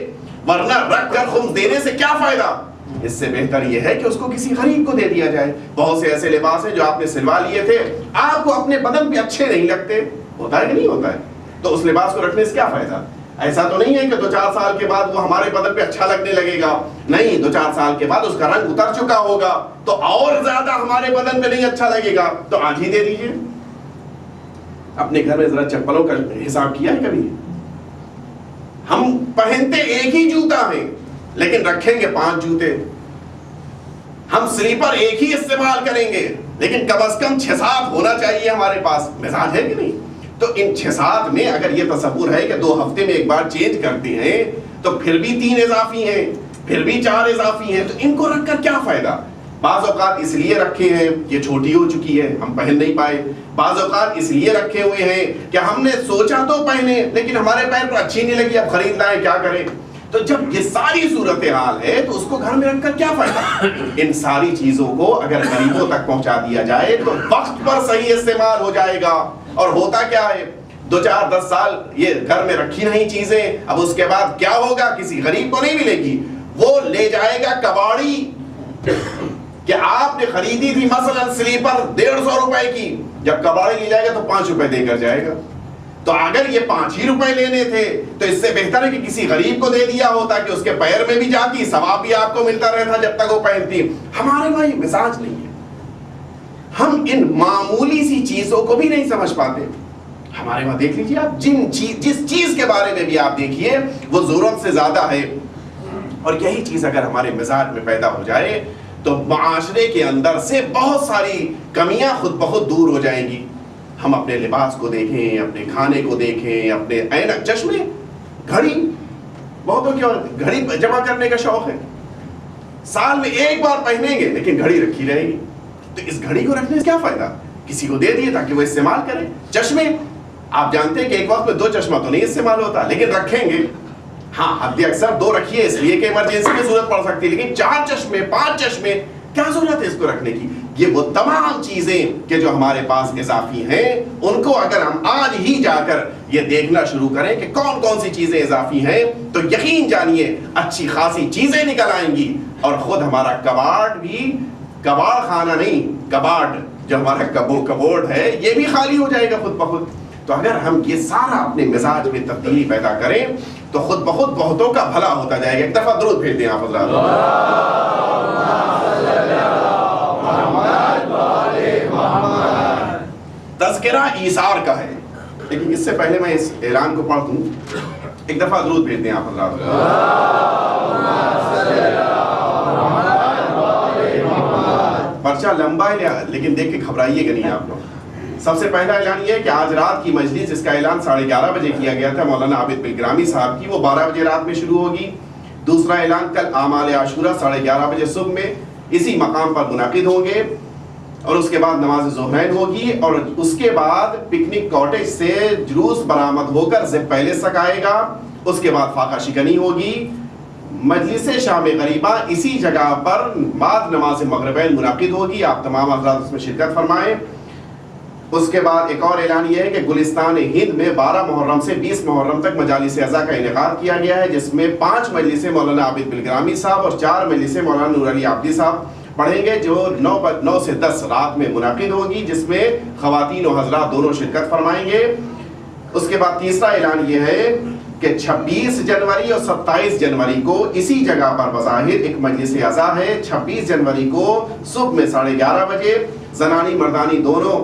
ورنہ رکھ کر خم دینے سے کیا فائدہ؟ اس سے بہتر یہ ہے کہ اس کو کسی غریب کو دے دیا جائے. بہت سے ایسے لباس ہیں جو آپ نے سلوا لیے تھے، آپ کو اپنے بدن پہ اچھے نہیں لگتے. ہوتا ہے کہ نہیں ہوتا ہے؟ تو اس لباس کو رکھنے سے کیا فائدہ؟ ایسا تو نہیں ہے کہ 2 4 سال کے بعد وہ ہمارے بدن پہ اچھا لگنے لگے گا. نہیں، 2 4 سال کے بعد اس کا رنگ اتر چکا ہوگا تو اور زیادہ ہمارے بدن پہ نہیں اچھا لگے گا. تو آج ہی دے دیجیے. اپنے گھر میں ذرا چپلوں کا حساب کیا ہے کبھی؟ ہم پہنتے ایک ہی جوتا ہے لیکن رکھیں گے 5 جوتے. ہم سلیپر ایک ہی استعمال کریں گے لیکن کم از کم 6 7 ہونا چاہیے ہمارے پاس. مزاج ہے کہ نہیں؟ تو ان 6 7 میں اگر یہ تصور ہے کہ 2 ہفتے میں ایک بار چینج کرتے ہیں تو پھر بھی 3 اضافی ہیں، پھر بھی 4 اضافی ہیں، تو ان کو رکھ کر کیا فائدہ؟ بعض اوقات اس لیے رکھے ہیں یہ چھوٹی ہو چکی ہے ہم پہن نہیں پائے. بعض اوقات اس لیے رکھے ہوئے ہیں کہ ہم نے سوچا تو پہنے لیکن ہمارے پیر پر اچھی نہیں لگی، اب خرید لائیں، کیا کریں. تو جب یہ ساری صورتحال ہے تو اس کو گھر میں رکھ کر کیا فائدہ؟ ان ساری چیزوں کو اگر غریبوں تک پہنچا دیا جائے تو وقت پر صحیح استعمال ہو جائے گا. اور ہوتا کیا ہے، 2 4 10 سال یہ گھر میں رکھی نہیں چیزیں، اب اس کے بعد کیا ہوگا؟ کسی غریب کو نہیں ملے گی، وہ لے جائے گا کباڑی. کہ آپ نے خریدی تھی مثلا سلیپر 150 روپے کی، جب کباڑی لے جائے گا تو 5 روپے دے کر جائے گا. تو اگر یہ 5 ہی روپے لینے تھے تو اس سے بہتر ہے کہ کسی غریب کو دے دیا ہوتا کہ اس کے پیر میں بھی جاتی، ثواب بھی آپ کو ملتا رہتا جب تک وہ پہنتی. ہمارے وہاں یہ مزاج نہیں ہے. ہم ان معمولی سی چیزوں کو بھی نہیں سمجھ پاتے. ہمارے وہاں دیکھ لیجیے آپ، جس چیز کے بارے میں بھی آپ دیکھیے وہ ضرورت سے زیادہ ہے. اور یہی چیز اگر ہمارے مزاج میں پیدا ہو جائے تو معاشرے کے اندر سے بہت ساری کمیاں خود بخود دور ہو جائیں گی. ہم اپنے لباس کو دیکھیں، اپنے کھانے کو دیکھیں، اپنے اینک، چشمے، گھڑی. بہتوں کی گھڑی جمع کرنے کا شوق ہے، سال میں ایک بار پہنیں گے لیکن گھڑی رکھی رہے گی. تو اس گھڑی کو رکھنے سے کیا فائدہ؟ کسی کو دے دیے تاکہ وہ استعمال کرے. چشمے، آپ جانتے ہیں کہ ایک وقت میں 2 چشمہ تو نہیں استعمال ہوتا لیکن رکھیں گے. ہاں حد اکثر 2 رکھیے اس لیے کہ ایمرجنسی میں ضرورت پڑ سکتی ہے، لیکن 4 چشمے 5 چشمے کیا ضرورت ہے اس کو رکھنے کی؟ یہ وہ تمام چیزیں کہ جو ہمارے پاس اضافی ہیں ان کو اگر ہم آج ہی جا کر یہ دیکھنا شروع کریں کہ کون کون سی چیزیں اضافی ہیں تو یقین جانیے اچھی خاصی چیزیں نکل آئیں گی. اور خود ہمارا کباڑ بھی، کباڑ خانہ نہیں، کباڑ جو ہمارا کبورڈ ہے یہ بھی خالی ہو جائے گا خود بخود. تو اگر ہم یہ سارا اپنے مزاج میں تبدیلی پیدا کریں تو خود بخود بہتوں کا بھلا ہوتا جائے گا. ایک دفعہ درود بھیج دیں آپ حضرات. تذکرہ ایثار کا ہے لیکن اس سے پہلے میں اس اعلان کو پڑھ دوں. ایک دفعہ درود بھیج دیں آپ حضرات. پرچہ لمبا ہے لیکن دیکھ کے گھبرائیے گا نہیں آپ لوگ. سب سے پہلا اعلان یہ ہے کہ آج رات کی مجلس جس کا اعلان 11:30 بجے کیا گیا تھا مولانا عابد بالگرامی صاحب کی، وہ 12 بجے رات میں شروع ہوگی. دوسرا اعلان کل اعمال عاشورہ 11:30 بجے صبح میں اسی مقام پر منعقد ہوں گے، اور اس کے بعد نماز ظہرین ہوگی، اور اس کے بعد پکنک کاٹیج سے جلوس برآمد ہو کر زپ پیلس تک آئے گا، اس کے بعد فاقہ شکنی ہوگی، مجلس شام غریبہ اسی جگہ پر بعد نماز مغربین منعقد ہوگی، آپ تمام حضرات اس میں شرکت فرمائیں۔ اس کے بعد ایک اور اعلان یہ ہے کہ گلستان ہند میں 12 محرم سے 20 محرم تک مجالس اعزا کا انعقاد کیا گیا ہے، جس میں 5 مجلسیں مولانا عابد بلگرامی صاحب اور 4 مجلسیں مولانا نور علی عابدی صاحب پڑھیں گے، جو 9 سے 10 رات میں منعقد ہوگی، جس میں خواتین و حضرات دونوں شرکت فرمائیں گے۔ اس کے بعد تیسرا اعلان یہ ہے کہ 26 جنوری اور 27 جنوری کو اسی جگہ پر بظاہر ایک مجلس اعزا ہے۔ 26 جنوری کو صبح میں 11:30 بجے زنانی مردانی دونوں،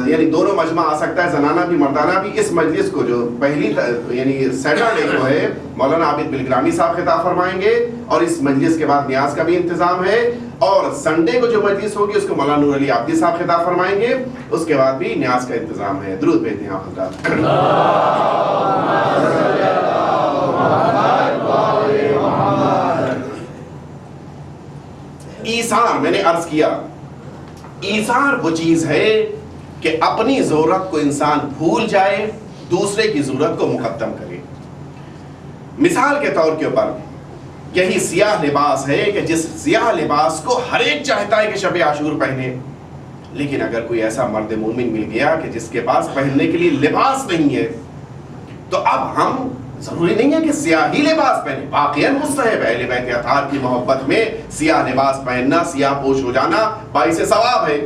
یعنی دونوں مجمع آ سکتا ہے، زنانہ بھی مردانہ بھی۔ اس مجلس کو جو پہلی یعنی سیٹرڈے کو ہے مولانا عابد بلگرامی صاحب خطاب فرمائیں گے، اور اس مجلس کے بعد نیاز کا بھی انتظام ہے، اور سنڈے کو جو مجلس ہوگی اس کو مولانا نور علی عابدی صاحب خطاب فرمائیں گے، اس کے بعد بھی نیاز کا انتظام ہے۔ درود بھیجتے ہیں آپ حضرات۔ ایثار، میں نے عرض کیا ایثار وہ چیز ہے کہ اپنی ضرورت کو انسان بھول جائے، دوسرے کی ضرورت کو مقدم کرے۔ مثال کے طور کے اوپر یہی سیاہ لباس ہے کہ جس سیاہ لباس کو ہر ایک چاہتا ہے کہ شب عاشور پہنے، لیکن اگر کوئی ایسا مرد مومن مل گیا کہ جس کے پاس پہننے کے لیے لباس نہیں ہے، تو اب ہم ضروری نہیں ہے کہ سیاہ ہی لباس پہنے، واقعاً مستحب ہے، اہل بیت اطہار کی محبت میں سیاہ لباس پہننا، سیاہ پوش ہو جانا باعث ثواب ہے،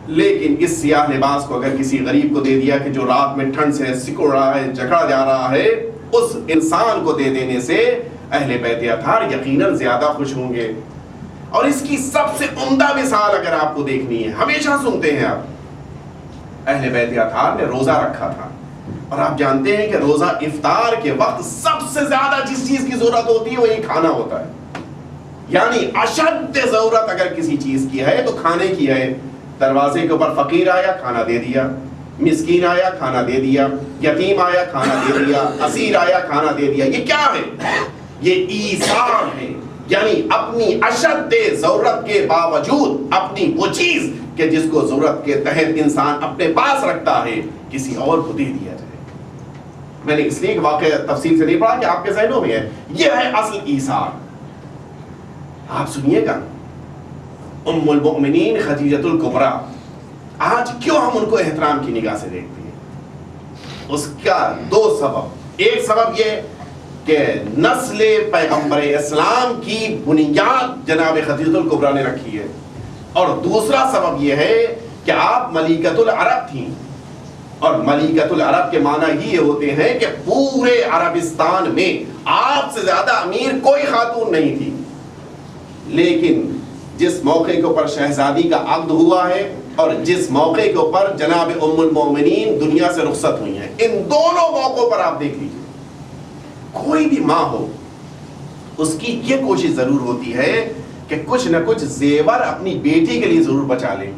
لیکن اس سیاہ لباس کو اگر کسی غریب کو دے دیا کہ جو رات میں ٹھنڈ سے سکڑ رہا ہے، جکڑا جا رہا ہے، اس انسان کو دے دینے سے اہل بیت اطہار یقیناً زیادہ خوش ہوں گے۔ اور اس کی سب سے عمدہ مثال اگر آپ کو دیکھنی ہے، ہمیشہ سنتے ہیں آپ، اہل بیت اطہار نے روزہ رکھا تھا، اور آپ جانتے ہیں کہ روزہ افطار کے وقت سب سے زیادہ جس چیز کی ضرورت ہوتی ہے وہ یہ کھانا ہوتا ہے، یعنی اشد ضرورت اگر کسی چیز کی ہے تو کھانے کی ہے۔ دروازے کے اوپر فقیر آیا، کھانا دے دیا، مسکین آیا، کھانا دے دیا، یتیم آیا، کھانا دے دیا، اسیر آیا، کھانا دے دیا۔ یہ کیا ہے؟ یہ ایثار ہے، یعنی اپنی اشد ضرورت کے باوجود اپنی وہ چیز کہ جس کو ضرورت کے تحت انسان اپنے پاس رکھتا ہے کسی اور کو دے دیا جائے۔ میں نے اس لیے واقعہ تفصیل سے نہیں پڑھا کہ آپ کے ذہنوں میں ہے، یہ ہے اصل ایثار۔ آپ سنیے گا، ام المؤمنین خدیجۃ الکبریٰ، آج کیوں ہم ان کو احترام کی نگاہ سے دیکھتے ہیں؟ اس کا 2 سبب۔ ایک سبب یہ کہ نسل پیغمبر اسلام کی بنیاد جناب خدیجۃ الکبریٰ نے رکھی ہے، اور دوسرا سبب یہ ہے کہ آپ ملیکۃ العرب تھیں، اور ملیکۃ العرب کے معنی ہی یہ ہوتے ہیں کہ پورے عربستان میں آپ سے زیادہ امیر کوئی خاتون نہیں تھی، لیکن جس موقع کے اوپر شہزادی کا عقد ہوا ہے اور جس موقع کے اوپر جناب ام المومنین دنیا سے رخصت ہوئی ہیں، ان دونوں موقعوں پر آپ دیکھ لیجیے، کوئی بھی ماں ہو اس کی یہ کوشش ضرور ہوتی ہے کہ کچھ نہ کچھ زیور اپنی بیٹی کے لیے ضرور بچا لے۔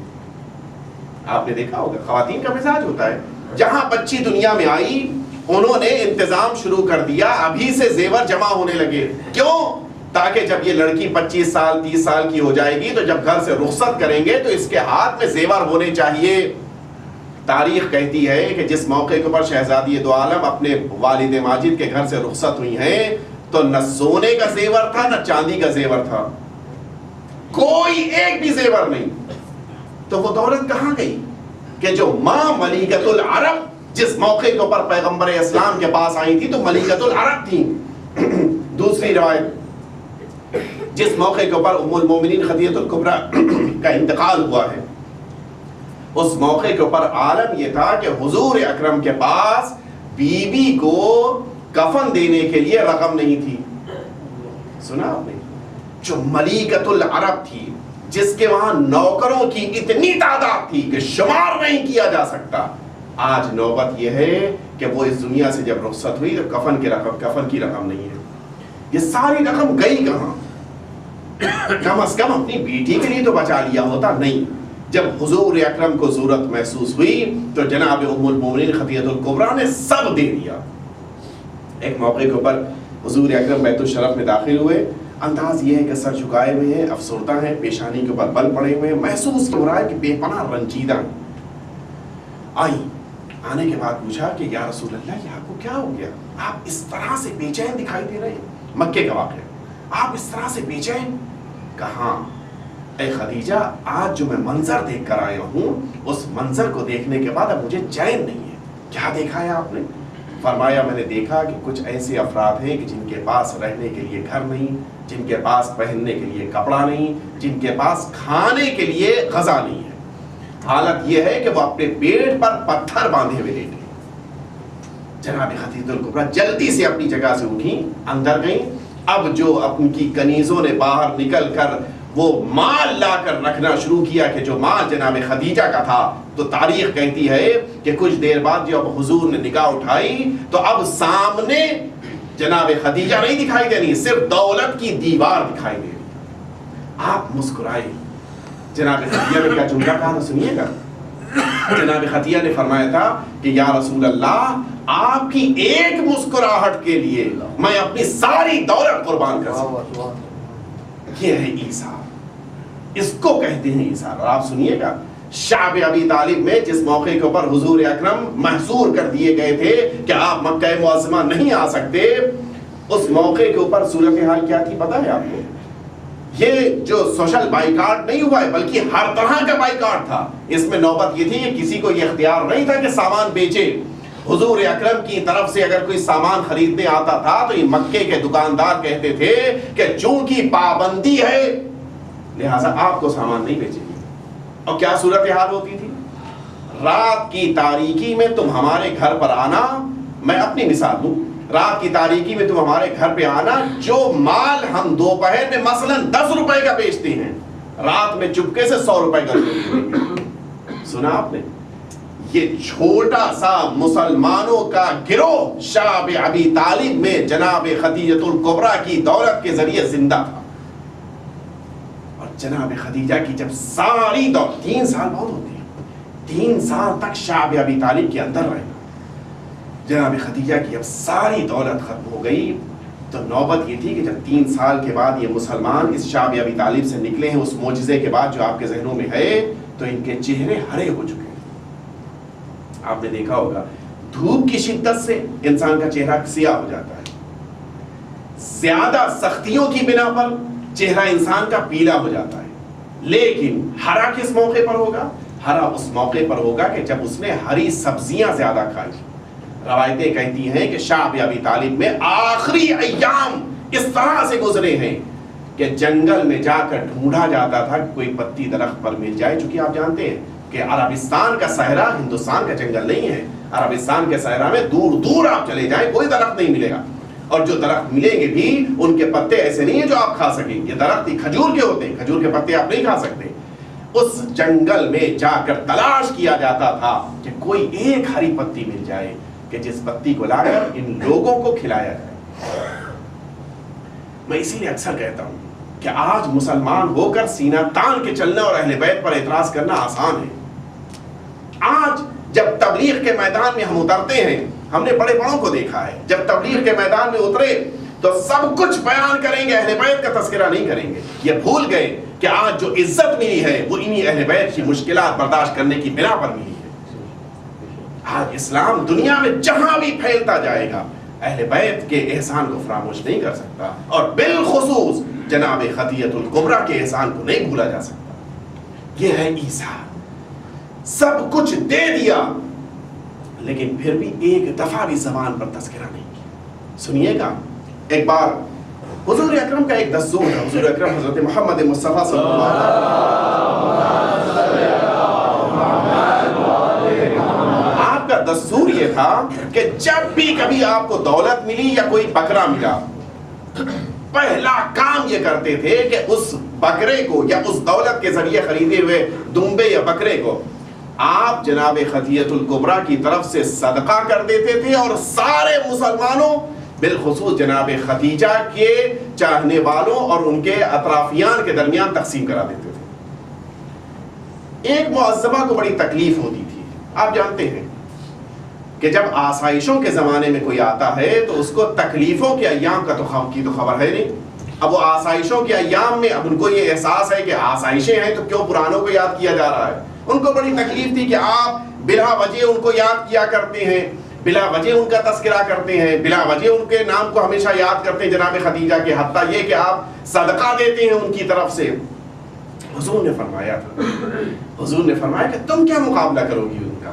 آپ نے دیکھا ہوگا خواتین کا مزاج ہوتا ہے، جہاں بچی دنیا میں آئی انہوں نے انتظام شروع کر دیا، ابھی سے زیور جمع ہونے لگے۔ کیوں؟ تاکہ جب یہ لڑکی 25 سال 30 سال کی ہو جائے گی تو جب گھر سے رخصت کریں گے تو اس کے ہاتھ میں زیور ہونے چاہیے۔ تاریخ کہتی ہے کہ جس موقع کے اوپر شہزادی دو عالم اپنے والد ماجد کے گھر سے رخصت ہوئی ہیں تو نہ سونے کا زیور تھا نہ چاندی کا زیور تھا، کوئی ایک بھی زیور نہیں۔ تو وہ دولت کہاں گئی کہ جو ماں ملیکۃ العرب جس موقع کے اوپر پیغمبر اسلام کے پاس آئی تھی تو ملیکۃ العرب تھی۔ دوسری روایت، جس موقع کے اوپر ام المومنین خدیجۃ الکبریٰ کا انتقال ہوا ہے، اس موقع کے اوپر عالم یہ تھا کہ حضور اکرم کے پاس بی بی کو کفن دینے کے لیے رقم نہیں تھی۔ سنا آپ نے؟ جو ملیکۃ العرب تھی، جس کے وہاں نوکروں کی اتنی تعداد تھی کہ شمار نہیں کیا جا سکتا، آج نوبت یہ ہے کہ وہ اس دنیا سے جب رخصت ہوئی تو کفن کی رقم نہیں ہے۔ یہ ساری رقم گئی کہاں؟ کم از کم اپنی بیٹی کے لیے تو بچا لیا ہوتا، نہیں۔ جب حضور اکرم کو ضرورت محسوس ہوئی تو جناب ام المومنین خدیجۃ الکبریٰ نے سب دے دیا۔ ایک موقع کے اوپر حضور اکرم بیت الشرف میں داخل ہوئے. انداز یہ ہے کہ سر جھکائے ہوئے ہیں, افسردہ ہیں, پیشانی کے اوپر بل پڑے ہوئے ہیں, محسوس ہو رہا ہے کہ بے پناہ رنجیدہ ہیں. آنے کے بعد پوچھا کہ یا رسول اللہ یہ آپ کو کیا ہو گیا, آپ اس طرح سے بے چین دکھائی دے رہے ہیں. مکے کا واقعہ, آپ اس طرح سے بے چین. کہاں اے خدیجہ, آج جو میں منظر دیکھ کر آیا ہوں اس منظر کو دیکھنے کے بعد اب مجھے چین نہیں ہے. کیا دیکھا ہے آپ نے؟ فرمایا میں نے دیکھا کہ کچھ ایسے افراد ہیں کہ جن کے پاس رہنے کے لیے گھر نہیں, جن کے پاس پہننے کے لیے کپڑا نہیں, جن کے پاس کھانے کے لیے غذا نہیں ہے. حالت یہ ہے کہ وہ اپنے پیٹ پر پتھر باندھے ہوئے لیٹے. جناب خدیجہ الکبریٰ جلدی سے اپنی جگہ سے اٹھی, اندر گئیں. اب جو اپن کی کنیزوں نے باہر نکل کر وہ مال لا کر رکھنا شروع کیا کہ جو مال جناب خدیجہ کا تھا, تو تاریخ کہتی ہے کہ کچھ دیر بعد جب حضور نے نگاہ اٹھائی تو اب سامنے جناب خدیجہ نہیں دکھائی دے رہی, صرف دولت کی دیوار دکھائی دے رہی. آپ مسکرائے. جناب خدیجہ نے کیا جملہ کہا تو سنیے گا. جناب خدیجہ نے فرمایا تھا کہ یا رسول اللہ, آپ کی ایک مسکراہٹ کے لیے میں اپنی ساری دولت قربان کر سکتا. یہ ہے ایثار, اس کو کہتے ہیں ایثار. اور آپ سنیے گا, شعب ابی طالب میں جس موقع کے اوپر حضور اکرم محصور کر دیے گئے تھے کہ آپ مکہ معظمہ نہیں آ سکتے, اس موقع کے اوپر صورتحال کیا تھی پتہ ہے آپ کو؟ یہ جو سوشل بائیکاٹ نہیں ہوا ہے بلکہ ہر طرح کا بائیکاٹ تھا. اس میں نوبت یہ تھی کہ کسی کو یہ اختیار نہیں تھا کہ سامان بیچے. حضور اکرم کی طرف سے اگر کوئی سامان خریدنے آتا تھا تو یہ مکے کے دکاندار کہتے تھے کہ چونکہ پابندی ہے لہٰذا آپ کو سامان نہیں بیچے گی. اور کیا صورتحال ہوتی تھی؟ رات کی تاریکی میں تم ہمارے گھر پر آنا, میں اپنی مثال دوں, رات کی تاریکی میں تم ہمارے گھر پہ آنا, جو مال ہم دوپہر میں مثلا 10 روپے کا بیچتے ہیں رات میں چپکے سے 100 روپے کا بیچتے ہیں. سنا آپ نے؟ یہ چھوٹا سا مسلمانوں کا گروہ شعب ابی طالب میں جناب خدیجہ الکبریٰ کی دولت کے ذریعے زندہ تھا. اور جناب خدیجہ کی جب ساری دولت, 3 سال بہت ہوتے ہیں, 3 سال تک شعب ابی طالب کے اندر رہنا. جناب خدیجہ کی اب ساری دولت ختم ہو گئی تو نوبت یہ تھی کہ جب 3 سال کے بعد یہ مسلمان اس شعب ابی طالب سے نکلے ہیں, اس معجزے کے بعد جو آپ کے ذہنوں میں ہے, تو ان کے چہرے ہرے ہو چکے ہیں. آپ نے دیکھا ہوگا دھوپ کی شدت سے انسان کا چہرہ سیاہ ہو جاتا ہے, زیادہ سختیوں کی بنا پر چہرہ انسان کا پیلا ہو جاتا ہے. لیکن ہرا کس موقع پر ہوگا؟ ہرا اس موقع پر ہوگا کہ جب اس نے ہری سبزیاں زیادہ کھائی. روایتیں کہتی ہیں کہ شعب ابی طالب میں آخری ایام اس طرح سے گزرے ہیں کہ جنگل میں جا کر ڈھونڈا جاتا تھا کوئی پتی درخت پر مل جائے. چونکہ آپ جانتے ہیں کہ عربستان کا صحرا ہندوستان کا جنگل نہیں ہے. عربستان کے صحرا میں دور دور آپ چلے جائیں کوئی درخت نہیں ملے گا, اور جو درخت ملیں گے بھی ان کے پتے ایسے نہیں ہیں جو آپ کھا سکیں. یہ درخت کھجور کے ہوتے ہیں, کھجور کے پتے آپ نہیں کھا سکتے. اس جنگل میں جا کر تلاش کیا جاتا تھا کہ کوئی ایک ہری پتی مل جائے کہ جس پتی کو لا کر ان لوگوں کو کھلایا جائے. میں اسی لیے اکثر کہتا ہوں کہ آج مسلمان ہو کر سینہ تان کے چلنا اور اہل بیت پر اعتراض کرنا آسان ہے. آج جب تبلیغ کے میدان میں ہم اترتے ہیں, ہم نے بڑے بڑوں کو دیکھا ہے, جب تبلیغ کے میدان میں اترے تو سب کچھ بیان کریں گے, اہل بیت کا تذکرہ نہیں کریں گے. یہ بھول گئے کہ آج جو عزت ملی ہے وہ انہی اہل بیت کی مشکلات برداشت کرنے کی بنا پر ملی ہے. آج اسلام دنیا میں جہاں بھی پھیلتا جائے گا اہل بیت کے احسان کو فراموش نہیں کر سکتا, اور بالخصوص جناب خدیجہ الکبریٰ کے احسان کو نہیں بھولا جا سکتا. یہ ہے ایثار. سب کچھ دے دیا لیکن پھر بھی ایک دفعہ بھی زبان پر تذکرہ نہیں کیا. سنیے گا, ایک بار حضور اکرم کا ایک دستور ہے. حضور اکرم حضرت محمد مصطفیٰ صلی اللہ علیہ وسلم, آپ کا دستور یہ تھا کہ جب بھی کبھی آپ کو دولت ملی یا کوئی بکرا ملا, پہلا کام یہ کرتے تھے کہ اس بکرے کو یا اس دولت کے ذریعے خریدے ہوئے دمبے یا بکرے کو آپ جناب خدیجہ الکبریٰ کی طرف سے صدقہ کر دیتے تھے, اور سارے مسلمانوں بالخصوص جناب خدیجہ کے چاہنے والوں اور ان کے اطرافیان کے درمیان تقسیم کرا دیتے تھے. ایک معظمہ کو بڑی تکلیف ہوتی تھی. آپ جانتے ہیں کہ جب آسائشوں کے زمانے میں کوئی آتا ہے تو اس کو تکلیفوں کے ایام کا تو خبر ہے نہیں. اب وہ آسائشوں کے ایام میں اب ان کو یہ احساس ہے کہ آسائشیں ہیں تو کیوں پرانوں کو یاد کیا جا رہا ہے. ان کو بڑی تکلیف تھی کہ آپ بلا وجہ ان کو یاد کیا کرتے ہیں, بلا وجہ ان کا تذکرہ کرتے ہیں, بلا وجہ ان کے نام کو ہمیشہ یاد کرتے ہیں جناب خدیجہ کے, حتیٰ یہ کہ آپ صدقہ دیتے ہیں ان کی طرف سے. حضور نے فرمایا تھا, حضور نے فرمایا کہ تم کیا مقابلہ کرو گی ان کا,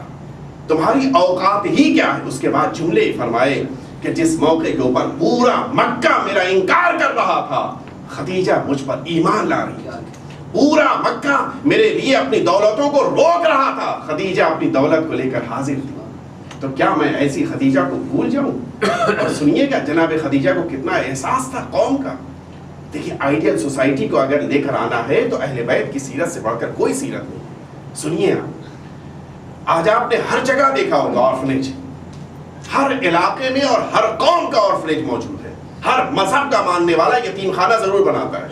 تمہاری اوقات ہی کیا ہے. اس کے بعد جملے فرمائے کہ جس موقع کے اوپر پورا مکہ میرا انکار کر رہا تھا, خدیجہ مجھ پر ایمان لا رہی تھی. پورا مکہ میرے لیے اپنی دولتوں کو روک رہا تھا, خدیجہ اپنی دولت کو لے کر حاضر تھی. تو کیا میں ایسی خدیجہ کو بھول جاؤں؟ اور سنیے گا جناب خدیجہ کو کتنا احساس تھا قوم کا. دیکھیے آئیڈیل سوسائٹی کو اگر لے کر آنا ہے تو اہل بیت کی سیرت سے بڑھ کر کوئی سیرت نہیں. سنیے آج آپ نے ہر جگہ دیکھا ہوگا آرفنیج, ہر علاقے میں اور ہر قوم کا آرفنیج موجود ہے. ہر مذہب کا ماننے والا یتیم خانہ ضرور بناتا ہے.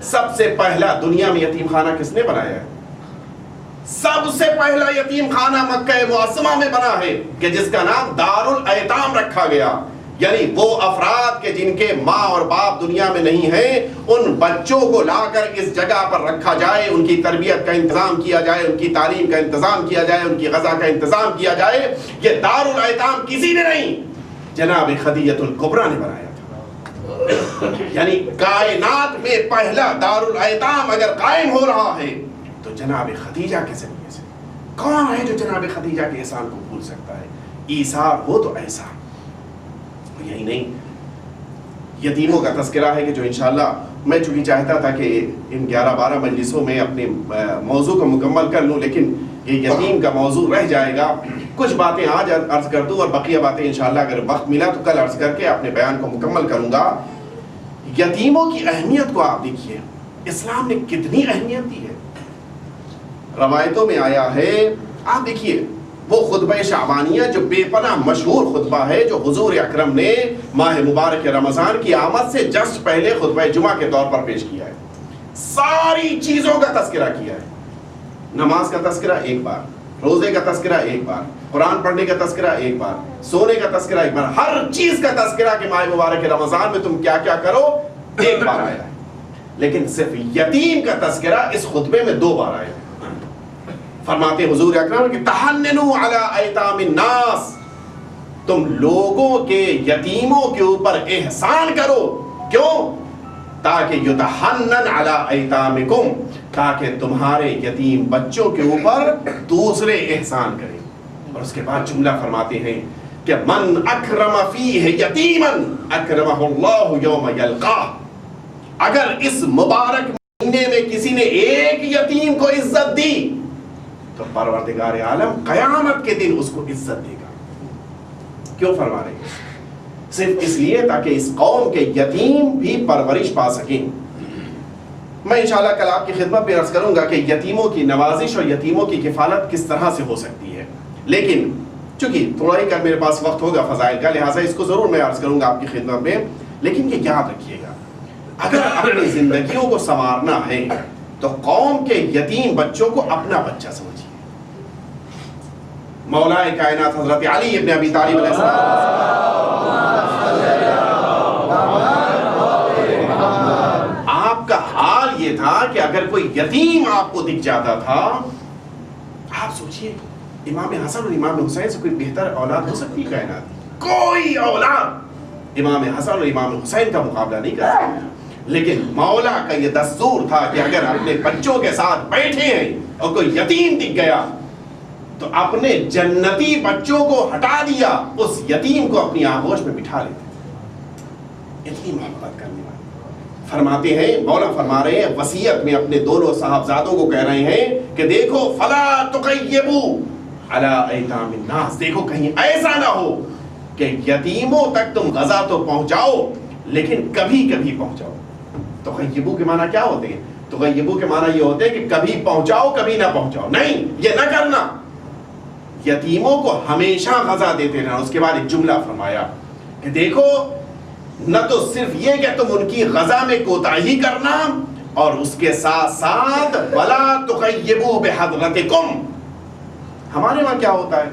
سب سے پہلا دنیا میں یتیم خانہ کس نے بنایا ہے؟ سب سے پہلا یتیم خانہ مکہ معظمہ میں بنا ہے کہ جس کا نام دار الایتام رکھا گیا. یعنی وہ افراد کے جن کے ماں اور باپ دنیا میں نہیں ہیں, ان بچوں کو لا کر اس جگہ پر رکھا جائے, ان کی تربیت کا انتظام کیا جائے, ان کی تعلیم کا انتظام کیا جائے, ان کی غذا کا انتظام کیا جائے. یہ دار الایتام کسی نے نہیں, جناب خدیجہ الکبریٰ نے بنایا تھا. یعنی کائنات میں پہلا دار الایتام اگر قائم ہو رہا ہے تو جناب خدیجہ کے ذریعے سے. کون ہے جو جناب خدیجہ کے احسان کو بھول سکتا ہے؟ ایثار ہو تو ایسا. یہی نہیں, یتیموں کا تذکرہ ہے کہ جو انشاءاللہ میں چونکہ چاہتا تھا کہ ان 11-12 مجلسوں میں اپنے موضوع کو مکمل کر لوں, لیکن یہ یتیم کا موضوع رہ جائے گا. کچھ باتیں آج عرض کر دوں اور بقیہ باتیں انشاءاللہ اگر وقت ملا تو کل عرض کر کے اپنے بیان کو مکمل کروں گا. یتیموں کی اہمیت کو آپ دیکھیے, اسلام نے کتنی اہمیت دی ہے. روایتوں میں آیا ہے, آپ دیکھیے وہ خطبہ شعبانیہ جو بے پناہ مشہور خطبہ ہے جو حضور اکرم نے ماہ مبارک رمضان کی آمد سے جسٹ پہلے خطبہ جمعہ کے طور پر پیش کیا ہے. ساری چیزوں کا تذکرہ کیا ہے. نماز کا تذکرہ ایک بار, روزے کا تذکرہ ایک بار, قرآن پڑھنے کا تذکرہ ایک بار, سونے کا تذکرہ ایک بار, ہر چیز کا تذکرہ کہ ماہ مبارک رمضان میں تم کیا کیا کرو ایک بار آیا ہے. لیکن صرف یتیم کا تذکرہ اس خطبے میں 2 بار آیا ہے. فرماتے حضور اکرم کہ تحننوا علی ایتام الناس, تم لوگوں کے یتیموں کے اوپر احسان کرو. کیوں؟ تاکہ یتحنن علی ایتامکم, تاکہ تمہارے یتیم بچوں کے اوپر دوسرے احسان کریں. اور اس کے بعد جملہ فرماتے ہیں کہ من اکرم فیہ یتیما اکرمہ اللہ یوم یلقاہ. اگر اس مبارک مہینے میں کسی نے ایک یتیم کو عزت دی تو پروردگار عالم قیامت کے دن اس کو عزت دے گا. کیوں فرما رہے ہیں؟ صرف اس لیے تاکہ اس قوم کے یتیم بھی پرورش پا سکیں. میں انشاءاللہ کل آپ کی خدمت میں عرض کروں گا کہ یتیموں کی نوازش اور یتیموں کی کفالت کس طرح سے ہو سکتی ہے. لیکن چونکہ تھوڑا ہی کل میرے پاس وقت ہوگا فضائل کا, لہٰذا اس کو ضرور میں عرض کروں گا آپ کی خدمت میں. لیکن یہ یاد رکھیے گا, اگر اپنی زندگیوں کو سنوارنا ہے تو قوم کے یتیم بچوں کو اپنا بچہ سمجھیے. مولا کائنات حضرت علی ابن ابی طالب علیہ السلام, آپ کا حال یہ تھا کہ اگر کوئی یتیم آپ کو دکھ جاتا تھا, آپ سوچئے امام حسن اور امام حسین سے کوئی بہتر اولاد ہو سکتی کائنات؟ کوئی اولاد امام حسن اور امام حسین کا مقابلہ نہیں کر سکتی. لیکن مولا کا یہ دستور تھا کہ اگر اپنے بچوں کے ساتھ بیٹھے ہیں اور کوئی یتیم دکھ گیا تو اپنے جنتی بچوں کو ہٹا دیا, اس یتیم کو اپنی آغوش میں بٹھا لیتے تھے. اتنی محبت کرنے والے. فرماتے ہیں, مولا فرما رہے ہیں وصیت میں اپنے دونوں صاحبزادوں کو کہہ رہے ہیں کہ دیکھو فلا تقیبوا علی ایتام الناس, دیکھو کہیں ایسا نہ ہو کہ یتیموں تک تم غذا تو پہنچاؤ لیکن کبھی کبھی پہنچاؤ. تقیبو کے معنی کیا ہوتے ہیں؟ تقیبو کے معنی یہ ہوتے ہیں کہ کبھی پہنچاؤ کبھی نہ پہنچاؤ. نہیں, یہ نہ کرنا, یتیموں کو ہمیشہ غذا دیتے رہنا. اس کے بعد ایک جملہ فرمایا کہ دیکھو نہ تو صرف یہ کہ تم ان کی غذا میں کوتاہی کرنا, اور اس کے ساتھ ساتھ ولا تقیبوا بحضرتکم. ہمارے وہاں کیا ہوتا ہے,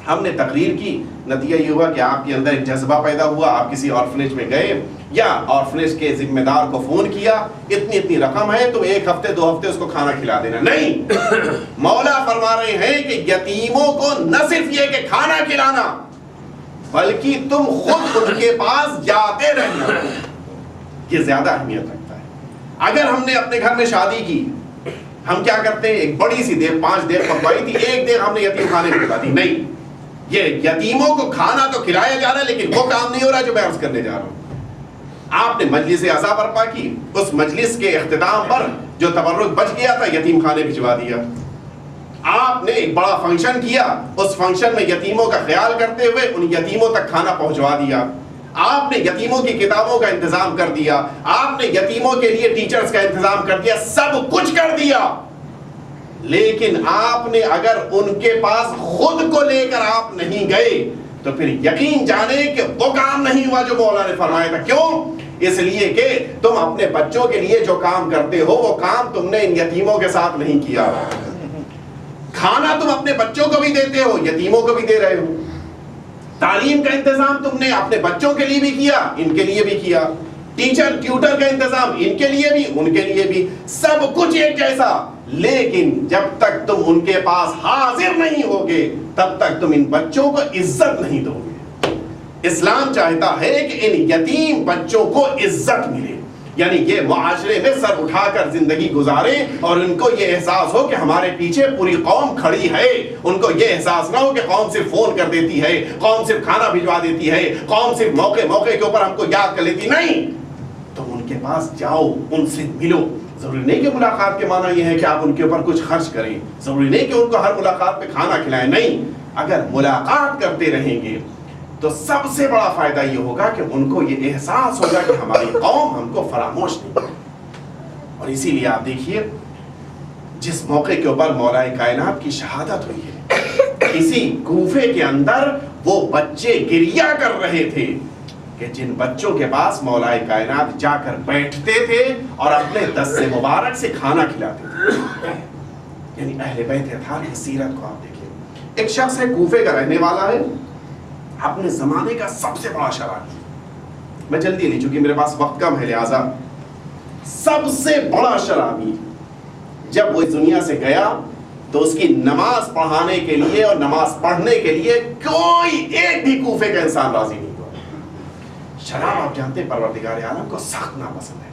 ہم نے تقریر کی، نتیجہ یہ ہوا کہ آپ کے اندر ایک جذبہ پیدا ہوا، آپ کسی آرفنیج میں گئے یا آرفنیج کے ذمہ دار کو فون کیا، اتنی رقم ہے تو 1 ہفتے 2 ہفتے اس کو کھانا کھلا دینا. نہیں، مولا فرما رہے ہیں کہ یتیموں کو نہ صرف یہ کہ کھانا کھلانا، بلکہ تم خود ان کے پاس جاتے رہنا، یہ زیادہ اہمیت رکھتا ہے. اگر ہم نے اپنے گھر میں شادی کی، ہم کیا کرتے ہیں، ایک بڑی سی دیگ 5 دیگ پکوائی تھی، 1 دیگ ہم نے یتیم خانے میں کھلا دی. نہیں، یہ یتیموں کو کھانا تو کھلایا جا رہا ہے لیکن وہ کام نہیں ہو رہا جو میں عرض کرنے جا رہا ہوں. آپ نے مجلس عزا برپا کی، اس مجلس کے اختتام پر جو تبرک بچ گیا تھا یتیم خانے بھجوا دیا. آپ نے ایک بڑا فنکشن کیا، اس فنکشن میں یتیموں کا خیال کرتے ہوئے ان یتیموں تک کھانا پہنچوا دیا. آپ نے یتیموں کی کتابوں کا انتظام کر دیا، آپ نے یتیموں کے لیے ٹیچرز کا انتظام کر دیا، سب کچھ کر دیا. لیکن آپ نے اگر ان کے پاس خود کو لے کر آپ نہیں گئے تو پھر یقین جانے کہ وہ کام نہیں ہوا جو مولا نے فرمایا تھا. کیوں؟ اس لیے کہ تم اپنے بچوں کے لیے جو کام کرتے ہو وہ کام تم نے ان یتیموں کے ساتھ نہیں کیا. کھانا تم اپنے بچوں کو بھی دیتے ہو، یتیموں کو بھی دے رہے ہو. تعلیم کا انتظام تم نے اپنے بچوں کے لیے بھی کیا، ان کے لیے بھی کیا. ٹیچر ٹیوٹر کا انتظام ان کے لیے بھی ان کے لیے بھی، سب کچھ ایک جیسا. لیکن جب تک تم ان کے پاس حاضر نہیں ہوگے تب تک تم ان بچوں کو عزت نہیں دو گے. اسلام چاہتا ہے کہ ان یتیم بچوں کو عزت ملے، یعنی یہ معاشرے میں سر اٹھا کر زندگی گزارے اور ان کو یہ احساس ہو کہ ہمارے پیچھے پوری قوم کھڑی ہے. ان کو یہ احساس نہ ہو کہ قوم صرف فون کر دیتی ہے، قوم صرف کھانا بھجوا دیتی ہے، قوم صرف موقع کے اوپر ہم کو یاد کر لیتی. نہیں، تم ان کے پاس جاؤ، ان سے ملو. ضروری نہیں کہ ملاقات کے معنی یہ ہے کہ آپ ان کے اوپر کچھ خرچ کریں، ضروری نہیں کہ ان کو ہر ملاقات پہ کھانا کھلائیں. نہیں، اگر ملاقات کرتے رہیں گے تو سب سے بڑا فائدہ یہ ہوگا کہ ان کو یہ احساس ہوگا کہ ہماری قوم ہم کو فراموش نہیں ہے. اور اسی لیے آپ دیکھیے جس موقع کے اوپر مولا کائنات کی شہادت ہوئی ہے، اسی کوفے کے اندر وہ بچے گریہ کر رہے تھے کہ جن بچوں کے پاس مولا کائنات جا کر بیٹھتے تھے اور اپنے دست مبارک سے کھانا کھلاتے تھے. یعنی اہل بیت اطہار کی سیرت کو آپ دیکھیں. ایک شخص ہے کوفے کا رہنے والا ہے، اپنے زمانے کا سب سے بڑا شرابی. میں جلدی نہیں چونکہ میرے پاس وقت کم ہے لہذا سب سے بڑا شرابی. جب وہ اس دنیا سے گیا تو اس کی نماز پڑھانے کے لیے اور نماز پڑھنے کے لیے کوئی ایک بھی کوفے کا انسان راضی نہیں. شراب آپ جانتے ہیں پروردگار عالم کو سخت ناپسند ہے.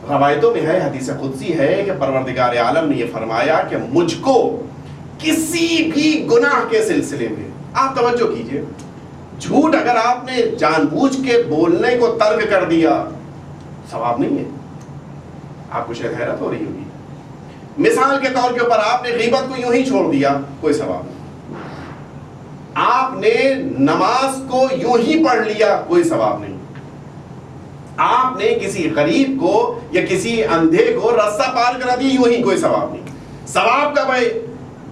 روایتوں میں ہے، حدیث قدسی ہے کہ پروردگار عالم نے یہ فرمایا کہ مجھ کو کسی بھی گناہ کے سلسلے میں، آپ توجہ کیجئے، جھوٹ اگر آپ نے جان بوجھ کے بولنے کو ترک کر دیا ثواب نہیں ہے. آپ کو شاید حیرت ہو رہی ہوگی. مثال کے طور کے اوپر آپ نے غیبت کو یوں ہی چھوڑ دیا، کوئی ثواب نہیں. آپ نے نماز کو یوں ہی پڑھ لیا، کوئی ثواب نہیں. آپ نے کسی غریب کو یا کسی اندھے کو راستہ پار کرا دیا یوں ہی، کوئی ثواب نہیں. ثواب کب ہے؟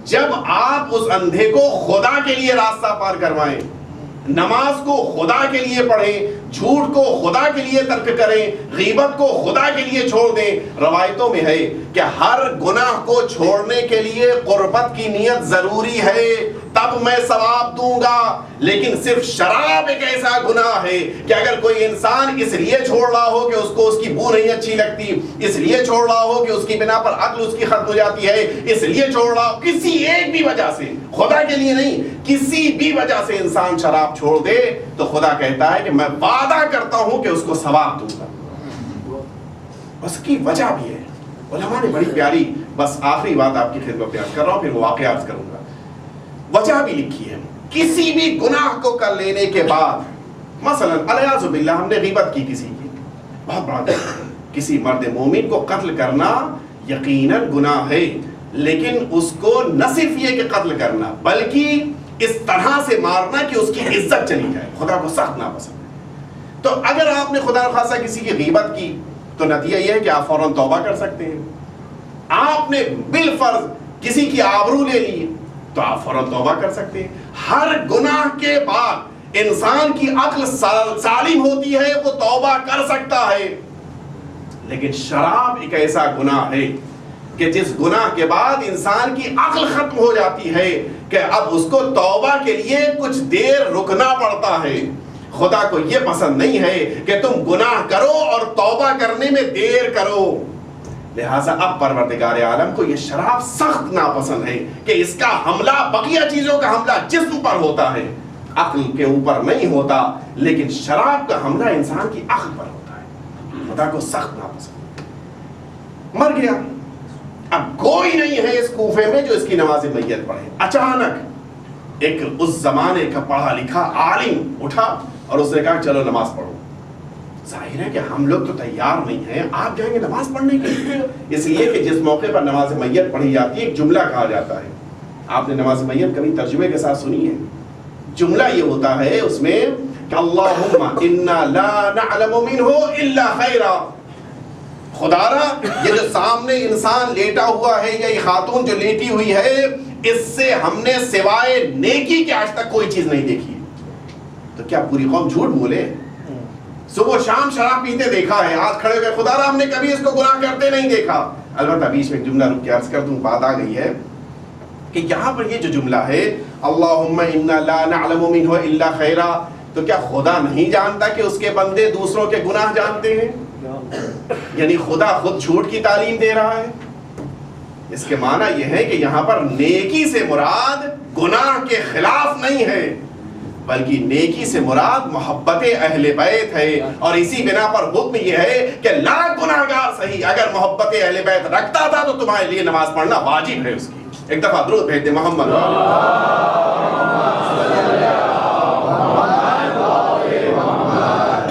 جب آپ اس اندھے کو خدا کے لیے راستہ پار کروائیں، نماز کو خدا کے لیے پڑھیں، جھوٹ کو خدا کے لیے ترک کریں، غیبت کو خدا کے لیے چھوڑ دیں. روایتوں میں ہے کہ ہر گناہ کو چھوڑنے کے لیے قربت کی نیت ضروری ہے، تب میں ثواب دوں گا. لیکن صرف شراب ایک ایسا گناہ ہے کہ اگر کوئی انسان اس لیے چھوڑ رہا ہو کہ اس کو اس کی بو نہیں اچھی لگتی، اس لیے چھوڑ رہا ہو کہ اس کی بنا پر عقل اس کی ختم ہو جاتی ہے، اس لیے چھوڑ رہا ہو کسی ایک بھی وجہ سے، خدا کے لیے نہیں، کسی بھی وجہ سے انسان شراب چھوڑ دے تو خدا کہتا ہے کہ میں وعدہ کرتا ہوں کہ اس کو ثواب دوں گا. اس کی وجہ بھی ہے. علماء نے بڑی پیاری، بس آخری بات آپ کی خدمت میں عرض کر رہا ہوں پھر وہ واقعہ عرض کروں گا، وجہ بھی لکھی ہے. کسی بھی گناہ کو کر لینے کے بعد، مثلا الیاذ باللہ ہم نے غیبت کی کسی کی، بہت بڑا گناہ، کسی مرد مومن کو قتل کرنا یقیناً گناہ ہے، لیکن اس کو نہ صرف یہ کہ قتل کرنا بلکہ اس طرح سے مارنا کہ اس کی عزت چلی جائے، خدا کو سخت ناپسند ہے. تو اگر آپ نے خدا نخواستہ کسی کی غیبت کی تو نتیجہ یہ ہے کہ آپ فوراً توبہ کر سکتے ہیں. آپ نے بالفرض کسی کی آبرو لے لی تو آپ فوراً توبہ کر سکتے ہیں. ہر گناہ کے بعد انسان کی عقل سالم ہوتی ہے، وہ توبہ کر سکتا ہے. لیکن شراب ایک ایسا گناہ ہے کہ جس گناہ کے بعد انسان کی عقل ختم ہو جاتی ہے کہ اب اس کو توبہ کے لیے کچھ دیر رکنا پڑتا ہے. خدا کو یہ پسند نہیں ہے کہ تم گناہ کرو اور توبہ کرنے میں دیر کرو. لہٰذا اب پروردگار عالم کو یہ شراب سخت ناپسند ہے کہ اس کا حملہ بقیہ چیزوں کا حملہ جسم پر ہوتا ہے, عقل کے اوپر نہیں ہوتا, لیکن شراب کا حملہ انسان کی عقل پر ہوتا ہے. خدا کو سخت ناپسند. مر گیا, اب کوئی نہیں ہے اس کوفے میں جو اس کی نماز میت پڑھے. اچانک ایک اس زمانے کا پڑھا لکھا عالم اٹھا اور اس نے کہا چلو نماز پڑھو. ظاہر ہے کہ ہم لوگ تو تیار نہیں ہیں, آپ جائیں گے نماز پڑھنے کے لیے؟ اس لیے کہ جس موقع پر نماز میت پڑھی جاتی ہے ایک جملہ کہا جاتا ہے. آپ نے نماز میت کبھی ترجمے کے ساتھ سنی ہے؟ جملہ یہ ہوتا ہے اس میں کہ اللہم انا لا نعلم منہ الا خیرا. خدا را یہ جو سامنے انسان لیٹا ہوا ہے یا یہ خاتون جو لیٹی ہوئی ہے, اس سے ہم نے سوائے نیکی کے آج تک کوئی چیز نہیں دیکھی. تو کیا پوری قوم جھوٹ بولے؟ صبح شام شراب پیتے دیکھا ہے, ہاتھ کھڑے ہوئے خدا را ہم نے کبھی اس کو گناہ کرتے نہیں دیکھا. البتہ بیچ میں ایک جملہ رک کے عرض کر دوں, بات آ گئی ہے کہ یہاں پر یہ جو جملہ ہے اللہم انا لا نعلم منہ الا خیرا, تو کیا خدا نہیں جانتا کہ اس کے بندے دوسروں کے گناہ جانتے ہیں؟ یعنی خدا خود جھوٹ کی تعلیم دے رہا ہے. اس کے معنی یہ ہے کہ یہاں پر نیکی سے مراد گناہ کے خلاف نہیں ہے, بلکہ نیکی سے مراد محبت اہل بیت ہے. اور اسی بنا پر حکم یہ ہے کہ لاکھ گناہگار صحیح اگر محبت اہل بیت رکھتا تھا تو تمہارے لیے نماز پڑھنا واجب ہے اس کی. ایک دفعہ درود بھیج دے محمد.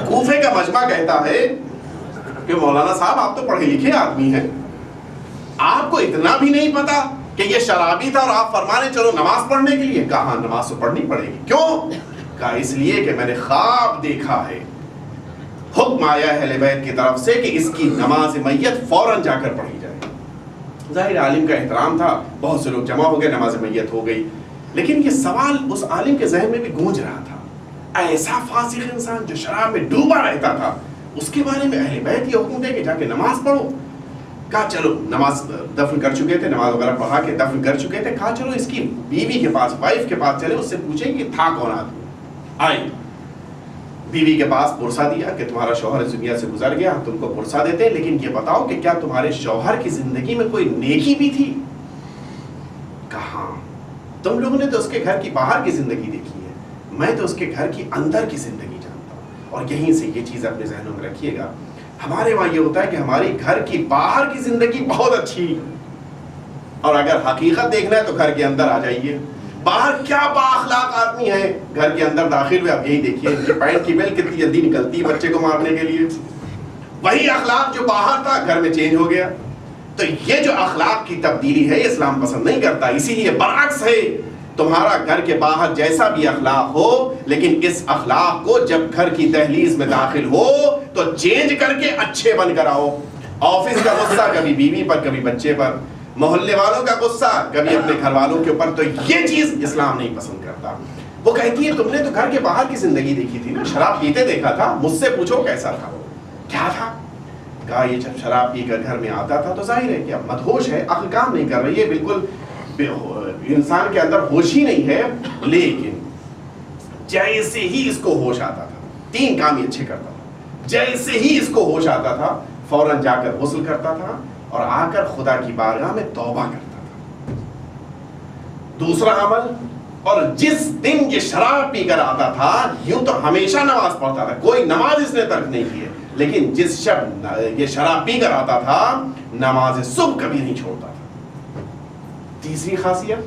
کوفے کا مجمع کہتا ہے کہ مولانا صاحب آپ تو پڑھے لکھے آدمی ہیں, آپ کو اتنا بھی نہیں پتا کہ یہ شرابی تھا اور آپ فرمانے چلو نماز پڑھنے کے لیے؟ کہاں نماز تو پڑھنی پڑے گی. کیوں؟ کہا اس لیے کہ میں نے خواب دیکھا ہے, حکم آیا ہے اہل بیت کی طرف سے کہ اس کی نماز میت فوراً جا کر پڑھی جائے. ظاہر عالم کا احترام تھا, بہت سے لوگ جمع ہو گئے, نماز میت ہو گئی. لیکن یہ سوال اس عالم کے ذہن میں بھی گونج رہا تھا, ایسا فاسق انسان جو شراب میں ڈوبا رہتا تھا, اس کے بارے میں اہل بیت یہ حکم دے کہ جا کے نماز پڑھو. کہا چلو نماز دفن کر چکے تھے, نماز وغیرہ پڑھا کے دفن کر چکے تھے, کہا چلو اس کی بیوی کے پاس, وائف کے پاس چلے, اس سے پوچھیں کہ تھا کون آدمی. آئی بیوی کے پاس پرسا دیا کہ تمہارا شوہر اس دنیا سے گزر گیا, تم کو پرسا دیتے ہیں, لیکن یہ بتاؤ کہ کیا تمہارے شوہر کی زندگی میں کوئی نیکی بھی تھی؟ کہاں, تم لوگوں نے تو اس کے گھر کی باہر کی زندگی دیکھی ہے, میں تو اس کے گھر کی اندر کی زندگی جانتا ہوں. اور یہیں سے یہ چیز اپنے ذہنوں میں رکھیے گا, ہمارے وہاں یہ ہوتا ہے کہ ہماری گھر کی باہر کی زندگی بہت اچھی, اور اگر حقیقت دیکھنا ہے تو گھر کے اندر آ جائیے. باہر کیا با اخلاق آدمی ہے, گھر کے اندر داخل ہوئے اب یہی دیکھیے ان کی پینٹ کی بیل کتنی جلدی نکلتی ہے بچے کو مارنے کے لیے. وہی اخلاق جو باہر تھا گھر میں چینج ہو گیا. تو یہ جو اخلاق کی تبدیلی ہے اسلام پسند نہیں کرتا. اسی لیے برعکس ہے, تمہارا گھر کے باہر جیسا بھی اخلاق ہو, لیکن اس اخلاق کو جب گھر کی دہلیز میں داخل ہو تو چینج کر کے اچھے بن کر آؤ. آفس کا غصہ کبھی بیوی پر, کبھی بچے پر, محلے والوں کا غصہ کبھی اپنے گھر والوں کے اوپر, تو یہ چیز اسلام نہیں پسند کرتا. وہ کہتی ہے تم نے تو گھر کے باہر کی زندگی دیکھی تھی نا, شراب پیتے دیکھا تھا, مجھ سے پوچھو کیسا تھا وہ, کیا تھا؟ کہا یہ جب شراب پی کر گھر میں آتا تھا تو ظاہر ہے کہ اب مدہوش ہے, عقل کام نہیں کر رہی ہے, بالکل انسان کے اندر ہوش ہی نہیں ہے, لیکن جیسے ہی اس کو ہوش آتا تھا, تین کام یہ اچھے کرتا تھا, جیسے ہی اس کو ہوش آتا تھا فوراً جا کر غسل کرتا تھا اور آ کر خدا کی بارگاہ میں توبہ کرتا تھا. دوسرا عمل, اور جس دن یہ شراب پی کر آتا تھا یوں تو ہمیشہ نماز پڑھتا تھا, کوئی نماز اس نے ترک نہیں کی ہے, لیکن جس شب یہ شراب پی کر آتا تھا نماز صبح کبھی نہیں چھوڑتا تھا. تیسری خاصیت,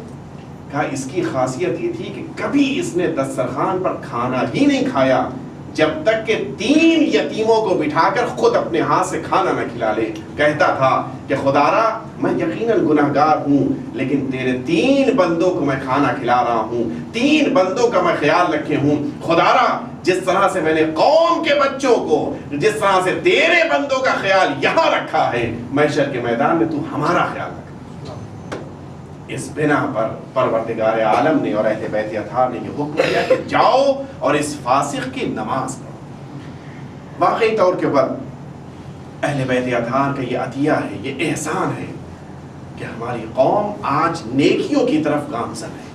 کہا اس کی خاصیت یہ تھی کہ کبھی اس نے دسترخوان پر کھانا ہی نہیں کھایا جب تک کہ 3 یتیموں کو بٹھا کر خود اپنے ہاتھ سے کھانا نہ کھلا لے. کہتا تھا کہ خدارا میں یقیناً گناہگار ہوں, لیکن تیرے 3 بندوں کو میں کھانا کھلا رہا ہوں, 3 بندوں کا میں خیال رکھے ہوں. خدارا جس طرح سے میں نے قوم کے بچوں کو, جس طرح سے تیرے بندوں کا خیال یہاں رکھا ہے, محشر کے میدان میں تو ہمارا خیال رکھ. اس بنا پر پروردگار عالم نے اور اہل بیت اطہار نے یہ حکم دیا کہ جاؤ اور اس فاسق کی نماز پڑھو. واقعی طور کے اوپر اہل بیت اطہار کا یہ عطیہ ہے, یہ احسان ہے. کہ ہماری قوم آج نیکیوں کی طرف گامزن ہے.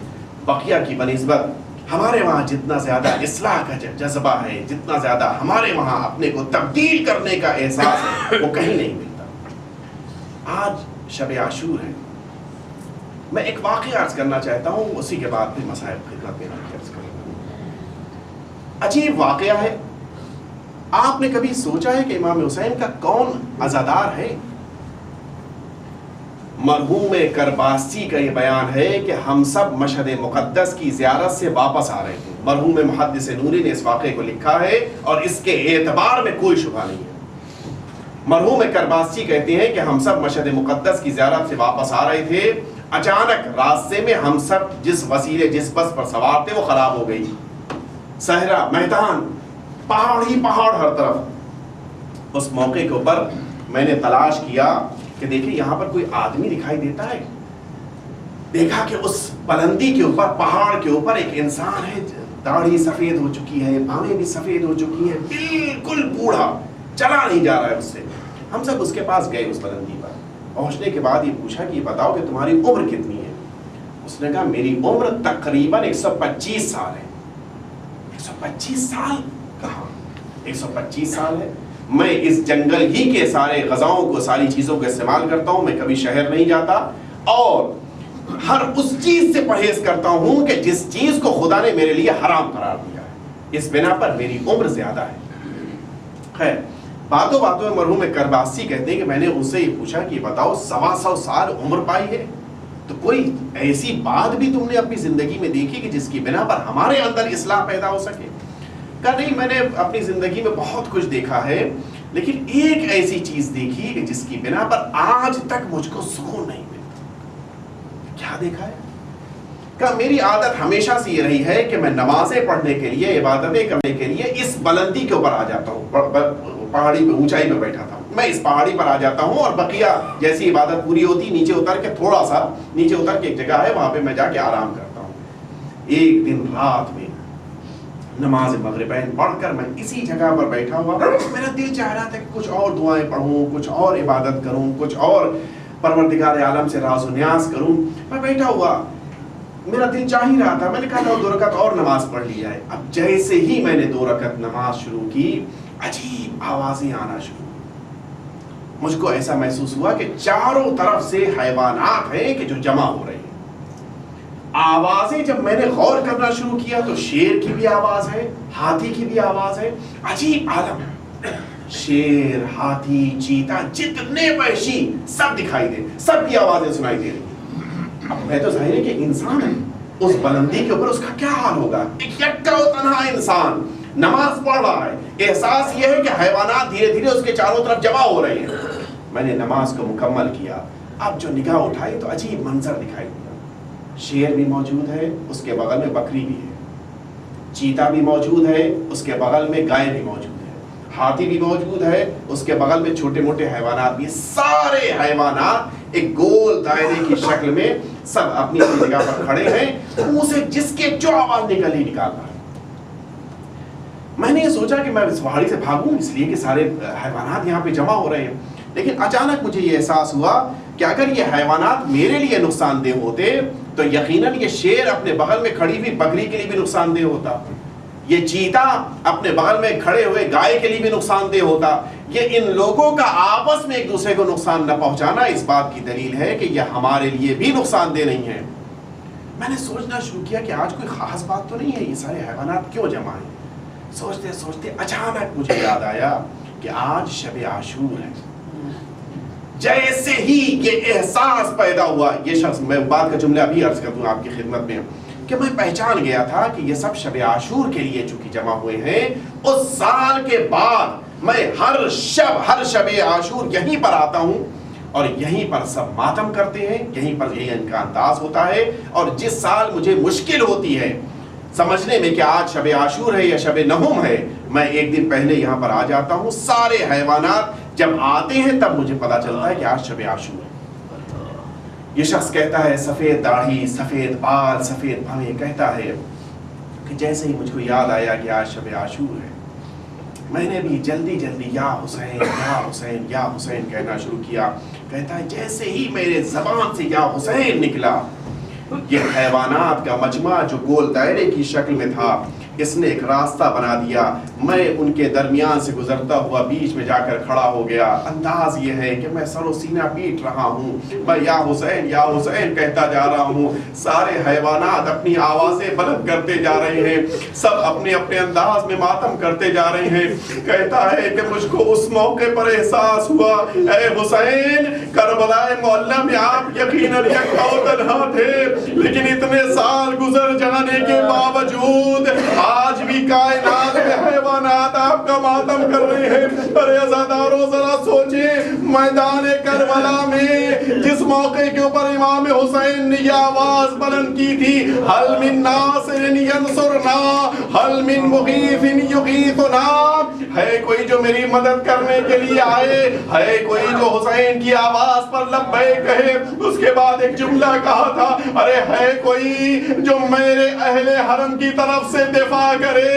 بقیہ کی بنسبت ہمارے وہاں جتنا زیادہ اصلاح کا جذبہ ہے، جتنا زیادہ ہمارے وہاں اپنے کو تبدیل کرنے کا احساس ہے، وہ کہیں نہیں ملتا. آج شب عاشور ہے. میں ایک واقعہ عرض کرنا چاہتا ہوں، اسی کے بعد پھر مسائل خدمت میں عرض کروں گا. عجیب واقعہ ہے. آپ نے کبھی سوچا ہے کہ امام حسین کا کون عزادار ہے؟ مرحوم کرباسی کا یہ بیان ہے کہ ہم سب مشہد مقدس کی زیارت سے واپس آ رہے تھے. مرحوم محدث نوری نے اس واقعے کو لکھا ہے اور اس کے اعتبار میں کوئی شبہ نہیں ہے. مرحوم کرباسی کہتے ہیں کہ ہم سب مشہد مقدس کی زیارت سے واپس آ رہے تھے. اچانک راستے میں ہم سب جس وسیلے جس بس پر سوار تھے وہ خراب ہو گئی. صحرا، میدان، پہاڑ ہی پہاڑ ہر طرف. اس موقع کے اوپر میں نے تلاش کیا کہ دیکھیں یہاں پر کوئی آدمی دکھائی دیتا ہے. دیکھا کہ اس بلندی کے اوپر، پہاڑ کے اوپر ایک انسان ہے. داڑھی سفید ہو چکی ہے، بھاویں بھی سفید ہو چکی ہیں، بالکل بوڑھا، چلا نہیں جا رہا ہے اس سے. ہم سب اس کے پاس گئے. اس بلندی پر پہنچنے کے بعد یہ پوچھا کہ یہ بتاؤ کہ تمہاری عمر کتنی ہے؟ اس نے کہا میری عمر تقریباً 125 سال ہے. 125 سال؟ کہاں 125 سال ہے؟ میں اس جنگل ہی کے سارے غذاؤں کو، ساری چیزوں کو استعمال کرتا ہوں. میں کبھی شہر نہیں جاتا اور ہر اس چیز سے پرہیز کرتا ہوں کہ جس چیز کو خدا نے میرے لیے حرام قرار دیا ہے. اس بنا پر میری عمر زیادہ ہے. خیر، باتوں باتوں میں مرحوم کرباسی کہتے ہیں کہ میں نے ان سے یہ پوچھا کہ بتاؤ 125 سال عمر پائی ہے تو کوئی ایسی بات بھی تم نے اپنی زندگی میں دیکھی کہ جس کی بنا پر ہمارے اندر اصلاح پیدا ہو سکے؟ کہا نہیں، میں نے اپنی زندگی میں بہت کچھ دیکھا ہے لیکن ایک ایسی چیز دیکھی کہ جس کی بنا پر آج تک مجھ کو سکون نہیں ملتا. کیا دیکھا ہے؟ کہا میری عادت ہمیشہ سے یہ رہی ہے کہ میں نمازیں پڑھنے کے لیے، عبادتیں کرنے کے لیے اس بلندی کے اوپر آ جاتا ہوں. پہاڑی پہ، اونچائی پہ بیٹھا تھا میں، اس پہاڑی پر آ جاتا ہوں اور بقیہ جیسی عبادت پوری ہوتی نیچے اتر کے، تھوڑا سا نیچے اتر کے ایک جگہ ہے وہاں پہ میں جا کے آرام کرتا ہوں. ایک دن رات میں نماز مغربین پڑھ کر میں اسی جگہ پر بیٹھا ہوا، میرا دل چاہ رہا تھا کہ کچھ اور دعائیں پڑھوں، کچھ اور عبادت کروں، کچھ اور پروردگار عالم سے راز و نیاز کروں. میں بیٹھا ہوا، میرا دل چاہ ہی رہا تھا. میں نے کہا 2 رکعت اور نماز پڑھ لی جائے. اب جیسے ہی میں نے 2 رکعت نماز شروع کی، عجیب آوازیں آنا شروع. مجھ کو ایسا محسوس ہوا کہ چاروں طرف سے حیوانات ہیں کہ جو جمع ہو رہے ہیں. آوازیں جب میں نے غور کرنا شروع کیا تو شیر کی بھی آواز ہے، ہاتھی کی بھی آواز ہے. عجیب عالم، شیر، ہاتھی، چیتا، جتنے وحشی سب دکھائی دے، سب کی آوازیں سنائی دے رہی. اب میں تو ظاہر ہے کہ انسان ہے، اس بلندی کے اوپر اس کا کیا حال ہوگا؟ ایک یکا و تنہا انسان نماز پڑھ رہا ہے. احساس یہ ہے کہ حیوانات دھیرے دھیرے اس کے چاروں طرف جمع ہو رہے ہیں. میں نے نماز کو مکمل کیا. اب جو نگاہ اٹھائی تو عجیب منظر دکھائی دیا. شیر بھی موجود ہے، اس کے بغل میں بکری بھی ہے. چیتا بھی موجود ہے، اس کے بغل میں گائے بھی موجود ہے. ہاتھی بھی موجود ہے، اس کے بغل میں چھوٹے موٹے حیوانات بھی. سارے حیوانات ایک گول دائرے کی شکل میں سب اپنی اپنی جگہ پر کھڑے ہیں. منہ سے جس کے جو آواز نکلی نکال رہا ہے. میں نے یہ سوچا کہ میں اس پہاڑی سے بھاگوں، اس لیے کہ سارے حیوانات یہاں پہ جمع ہو رہے ہیں. لیکن اچانک مجھے یہ احساس ہوا کہ اگر یہ حیوانات میرے لیے نقصان دہ ہوتے تو یقیناً یہ شیر اپنے بغل میں کھڑی ہوئی بکری کے لیے بھی نقصان دہ ہوتا. یہ چیتا اپنے بغل میں کھڑے ہوئے گائے کے لیے بھی نقصان دہ ہوتا. یہ ان لوگوں کا آپس میں ایک دوسرے کو نقصان نہ پہنچانا اس بات کی دلیل ہے کہ یہ ہمارے لیے بھی نقصان دہ نہیں ہے. میں نے سوچنا شروع کیا کہ آج کوئی خاص بات تو نہیں ہے، یہ سارے حیوانات کیوں جمع ہیں. سوچتے سوچتے اچانک مجھے یاد آیا کہ آج شب عاشور ہے. جیسے ہی یہ احساس پیدا ہوا، یہ شخص، میں بات کا جملہ بھی عرض کر دوں آپ کی خدمت میں، کہ میں پہچان گیا تھا کہ یہ سب شب عاشور کے لیے چونکہ جمع ہوئے ہیں. اس سال کے بعد میں ہر شب عاشور یہیں پر آتا ہوں اور یہیں پر سب ماتم کرتے ہیں، یہیں پر یہی ان کا انداز ہوتا ہے. اور جس سال مجھے مشکل ہوتی ہے سمجھنے میں کہ آج شب عاشور ہے یا شب نہوم ہے، میں ایک دن پہلے یہاں پر آ جاتا ہوں. سارے حیوانات جب آتے ہیں تب مجھے پتا چلتا ہے کہ آج شب عاشور ہے. یہ شخص کہتا ہے، سفید داڑھی، سفید بال، سفید بھویں، کہتا ہے کہ جیسے ہی مجھ کو یاد آیا کہ آج شب عاشور ہے، میں نے بھی جلدی جلدی یا حسین یا حسین یا حسین کہنا شروع کیا. کہتا ہے جیسے ہی میرے زبان سے یا حسین نکلا، یہ حیوانات کا مجمع جو گول دائرے کی شکل میں تھا، اس نے ایک راستہ بنا دیا، میں ان کے درمیان سے گزرتا ہوا بیچ میں جا کر کھڑا ہو گیا۔ انداز یہ ہے کہ میں سر و سینہ پیٹ رہا ہوں، میں یا حسین کہتا جا رہا ہوں۔ سارے حیوانات اپنی آوازیں بلند کرتے جا رہے ہیں، سب اپنے اپنے انداز میں ماتم کرتے جا رہے ہیں۔ کہتا ہے کہ مجھ کو اس موقع پر احساس ہوا، اے حسین، کربلا معلیٰ میں آپ یقیناً یکتا و تنہا تھے، لیکن اتنے سال گزر جانے کے باوجود آج بھی کائنات میں حیوانات آپ کا ماتم کر رہے ہیں۔ ارے عزادارو ذرا سوچیں، میدان کربلا میں جس موقع کے اوپر امام حسین نے یہ آواز بلند کی تھی، حل من ناصر ینصرنا، حل من مغیث یغیثنا، ہے کوئی جو میری مدد کرنے کے لیے آئے، ہے کوئی جو حسین کی آواز پر لبیک کہے۔ اس کے بعد ایک جملہ کہا تھا، ارے ہے کوئی جو میرے اہل حرم کی طرف سے دفاع کرے۔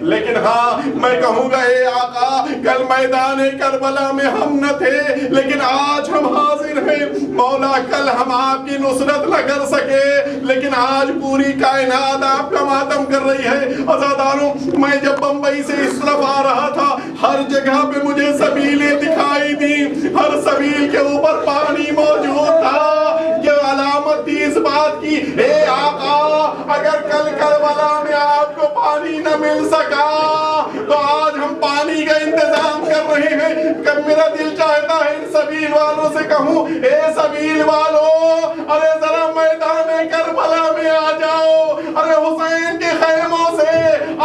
لیکن ہاں میں کہوں گا، اے آقا، کل میدان کربلا میں ہم نہ تھے، لیکن آج ہم حاضر ہیں۔ مولا، کل ہم آپ کی نصرت نہ کر سکے، لیکن آج پوری کائنات آپ کا ماتم کر رہی ہے۔ عزاداروں، میں جب بمبئی سے اس طرف آ رہا تھا، ہر جگہ پہ مجھے سبیلیں دکھائی دی، ہر سبیل کے اوپر پانی موجود تھا۔ یہ علامت تھی اس بات کی، اے آقا، اگر کل کربلا میں آپ کو پانی نہ مل سکا تو آج ہم پانی کا انتظام کر رہے ہیں۔ کب میرا دل چاہتا ہے ان سبیل والوں سے کہوں، اے سبیل والوں، ارے ذرا میدان کربلا میں آ جاؤ۔ ارے حسین کے خیموں سے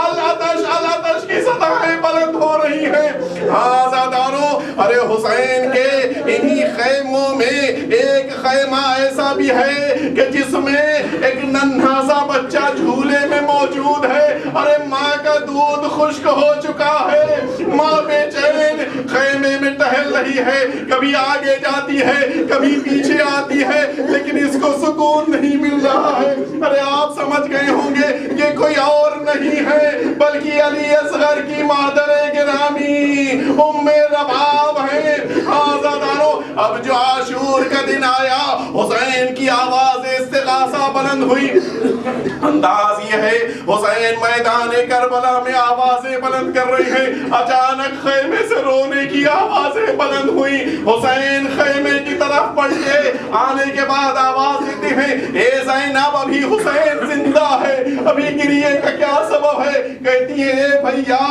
العطش کی سطحیں بلند ہو رہی ہیں۔ آزاداروں، ارے حسین کے انہی خیموں میں ایک خیمہ ایسا بھی ہے کہ جس میں ایک ننھا سا بچہ جھولے میں موجود ہے۔ ارے ماں کا دودھ خشک ہو چکا ہے، ماں بے چین خیمے میں ٹہل رہی ہے، کبھی آگے جاتی ہے، کبھی پیچھے آتی ہے، لیکن اس کو سکون نہیں مل رہا ہے۔ ارے آپ سمجھ گئے ہوں گے، یہ کوئی اور نہیں ہے بلکہ علی اصغر کی مادر گرامی ام رباب ہے۔ آزاداروں، اب جو عاشور کا دن آیا، حسین کی آواز استغاثہ بلند ہوئی۔ انداز یہ ہے، حسین میدان کربلا میں آوازیں بلند کر رہے ہیں، اچانک خیمے سے رونے کی آوازیں بلند ہوئی۔ حسین خیمے کی طرف پلٹے، آنے کے بعد آواز دیتے ہیں، اے زینب، ابھی حسین زندہ ہے، ابھی گریے کا کیا سبب ہے؟ کہتی ہے، اے بھیا،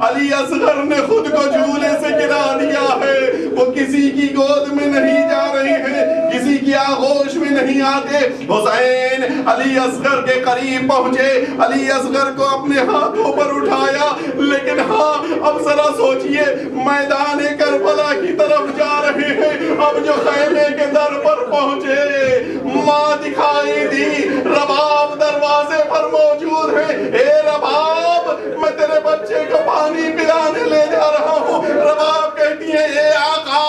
علی اصغر نے خود کو جھولے سے گرا دیا ہے، وہ کسی کی گود میں نہیں جا رہے ہیں، کسی کی آغوش میں نہیں آتے۔ حسین علی اصغر کے قریب پہنچے، علی اصغر کو اپنے ہاتھوں پر اٹھایا، لیکن ہاں اب ذرا سوچئے، میدان کربلا کی طرف جا رہے ہیں۔ اب جو خیمے کے در پر پہنچے، ماں دکھائی دی، رباب دروازے پر موجود ہے۔ اے رباب، میں تیرے بچے کو پانی پلانے لے جا رہا ہوں۔ رباب کہتی ہے، اے آقا،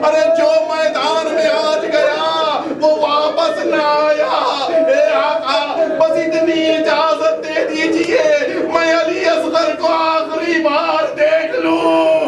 ارے جو میدان میں آج گیا وہ واپس نہ آیا۔ اے آقا، بس اتنی اجازت دے دیجئے، میں علی اصغر کو آخری بار دیکھ لوں۔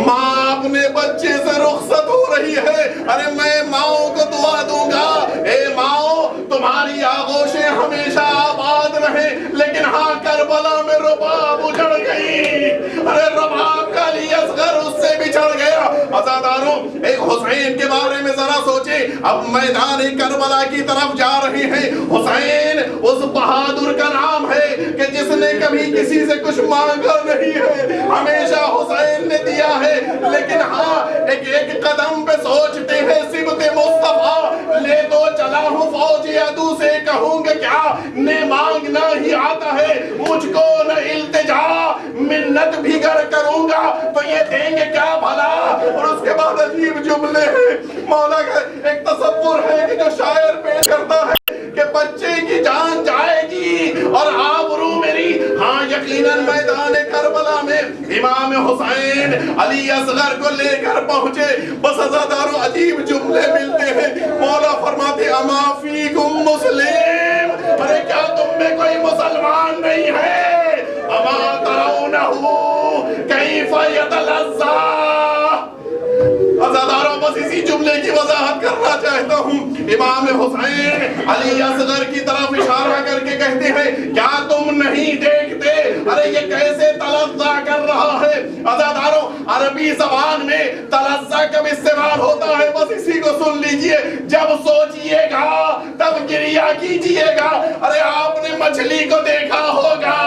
ماں اپنے بچے سے رخصت ہو رہی ہے۔ ارے میں ماؤں کو دعا دوں گا، اے ماؤں، تمہاری آغوشیں ہمیشہ آباد رہیں، لیکن ہاں کربلا میں رباب اجڑ گئی۔ ارے رباب کا علی اصغر اس سے بچھڑ گیا۔ عزاداروں، ایک حسین کے بارے میں ذرا سوچیں، اب میدان کربلا کی طرف جا رہے ہیں۔ حسین اس بہادر کا نام ہے کہ جس نے کبھی کسی سے کچھ مانگا نہیں ہے، ہمیشہ حسین نے دیا ہے۔ لیکن ہاں ایک ایک قدم پہ سوچتے ہیں، سبت مصطفیٰ لے تو چلا ہوں فوج عدو سے، کہوں گا کیا نے مانگنا ہی آتا ہے مجھ کو نہ التجا، منت بھی گر کروں گا تو یہ دیں گے کیا بھلا۔ اور اس کے بعد عجیب جملے ہیں، مولا کا ایک تصور ہے کہ جو شاعر پیش کرتا ہے کہ بچے کی جان جائے گی اور آبرو میری۔ ہاں یقیناً میدان کربلا میں امام حسین علی اصغر کو لے کر پہنچے، بس عزاداروں عجیب جملے ملتے ہیں۔ مولا فرماتے، اما فیکم مسلم، ارے کیا تم میں کوئی مسلمان نہیں ہے؟ اما ترونہ کیف یتلذا، عزاداروں بس اسی جملے کی وضاحت کرنا چاہتا ہوں. امام حسین علی اصغر کی طرف اشارہ کر کے کہتے ہیں کیا تم نہیں دیکھتے ارے یہ کیسے تلذہ کر رہا ہے. عزاداروں عربی زبان میں تلذہ کب استعمال ہوتا ہے بس اسی کو سن لیجئے. جب سوچئے گا تب گریہ کیجئے گا. ارے آپ نے مچھلی کو دیکھا ہوگا,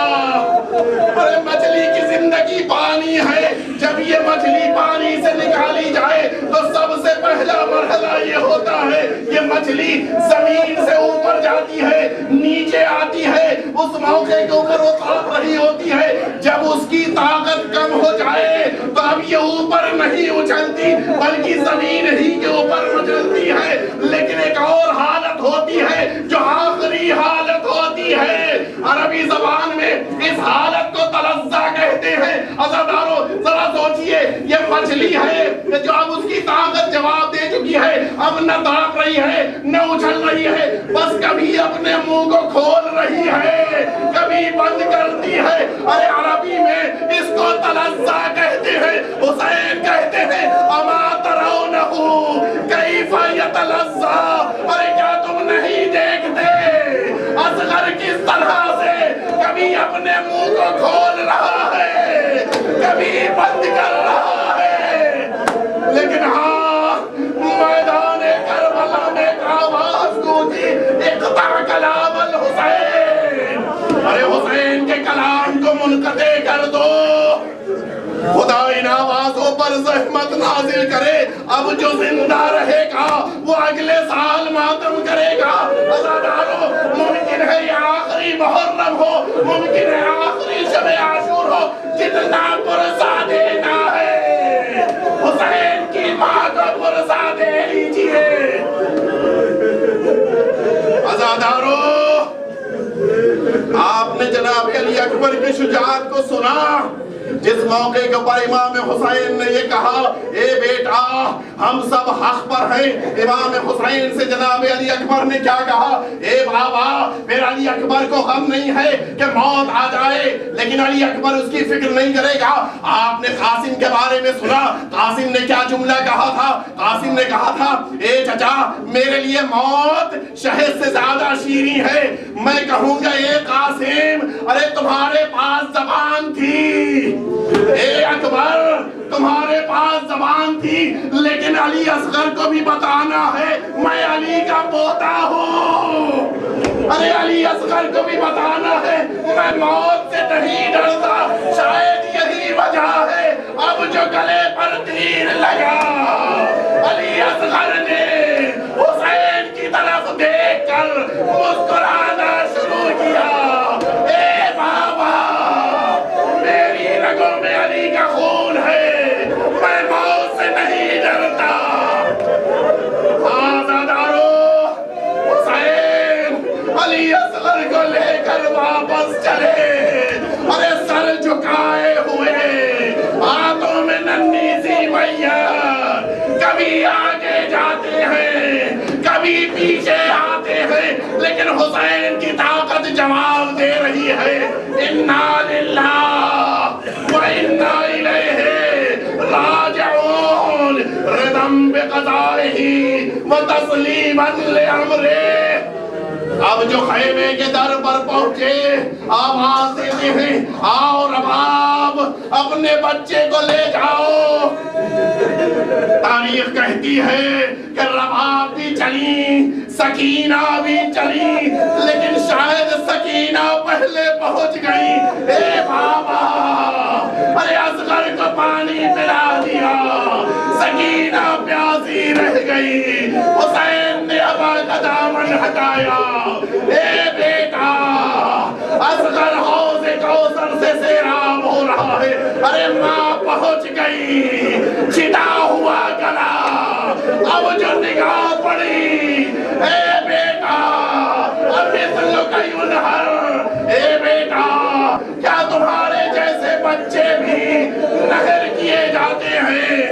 ارے مچھلی کی زندگی پانی ہے. جب یہ مچھلی پانی سے نکالی جائے تو سب سے پہلا مرحلہ یہ ہوتا ہے یہ مچھلی زمین سے اوپر جاتی ہے, نیچے آتی ہے. اس موقع کے اوپر وہ تڑپ رہی ہوتی ہے. جب اس کی طاقت کم ہو جائے تو اب یہ اوپر نہیں اچھلتی بلکہ زمین ہی کے اوپر اچھلتی ہے. لیکن ایک اور حالت ہوتی ہے جو آخری حالت ہوتی ہے. عربی زبان میں اس حالت کو تلذہ کہتے ہیں. عزاداروں ذرا سوچئے یہ مچھلی ہے جو اب اس کی طاقت جواب دے چکی ہے, اب نہ تڑپ رہی ہے نہ اچھل رہی ہے, بس کبھی اپنے منہ کو کھول رہی ہے کبھی بند کرتی ہے. ارے عربی میں اس کو تلذہ کہتے ہیں. حسین کہتے ہیں اما ترونہ کیف یتلذہ, ارے کیا تم نہیں دیکھتے اصغر کس طرح سے کبھی اپنے منہ کو کھول رہا ہے کبھی بند کر رہا ہے. لیکن ہاں میدان کربلا میں آواز گونجی اقطع کلام الحسین, ارے حسین کے کلام کو منقطع کر دو. خدا ان آوازوں پر زحمت نازل کرے. اب جو زندہ رہے گا وہ اگلے سال ماتم کرے گا. عزاداروں ممکن ہے یہ آخری محرم ہو, ممکن ہے آخری شب عاشور ہو, جتنا پرسہ دینا ہے حسین کی ماں کو پرسہ دے لیجئے. عزاداروں آپ نے جناب علی اکبر کی شجاعت کو سنا جس موقع کے اوپر امام حسین نے یہ کہا اے بیٹا ہم سب حق پر ہیں. امام حسین سے جناب علی اکبر نے کیا کہا, اے بابا پھر علی اکبر کو غم نہیں ہے کہ موت آ جائے, لیکن علی اکبر اس کی فکر نہیں کرے گا. آپ نے قاسم کے بارے میں سنا, قاسم نے کیا جملہ کہا تھا. قاسم نے کہا تھا اے چچا میرے لیے موت شہد سے زیادہ شیریں ہے. میں کہوں گا اے قاسم ارے تمہارے پاس زبان تھی, اے اکبر تمہارے پاس زبان تھی, لیکن علی اصغر کو بھی بتانا ہے میں علی کا پوتا ہوں. ارے علی اصغر کو بھی بتانا ہے میں موت سے نہیں ڈرتا. شاید یہی وجہ ہے اب جو گلے پر تیر لگا علی اصغر نے حسین کی طرف دیکھ کر مسکرانا شروع کیا. اے بابا میری رگوں میں علی کا خون ہے, میں موت سے نہیں ڈرتا. عزاداروں حسین علی اصغر کو لے کر واپس چلے. ارے سر جھکائے ہوئے ہاتھوں میں ننھی سی میت, کبھی آگے جاتے ہیں کبھی پیچھے آتے ہیں, لیکن حسین کی طاقت جواب دے رہی ہے انا للہ و انا الیہ راجعون, رضا بقضائہ و تسلیما لامرہ. اب جو خیمے کے در پر پہنچے آواز دیتے ہیں آؤ رباب اپنے بچے کو لے جاؤ. تاریخ کہتی ہے کہ رباب بھی چلی سکینہ بھی چلی, لیکن شاید سکینہ پہلے پہنچ گئی. اے بابا ارے اصغر کو پانی پلا دیا, سکینہ پیاسی رہ گئی. حسین نے ابا کا دامن ہٹایا. اے بیٹا اصغر حوض کوثر سے سیراب ہو رہا ہے. ارے ماں پہنچ گئی, چھٹا ہوا گلا, اب جو نگاہ پڑی اے بیٹا اب مثل کا ینہر. اے بیٹا کیا تمہارے جیسے بچے بھی نہر کیے جاتے ہیں.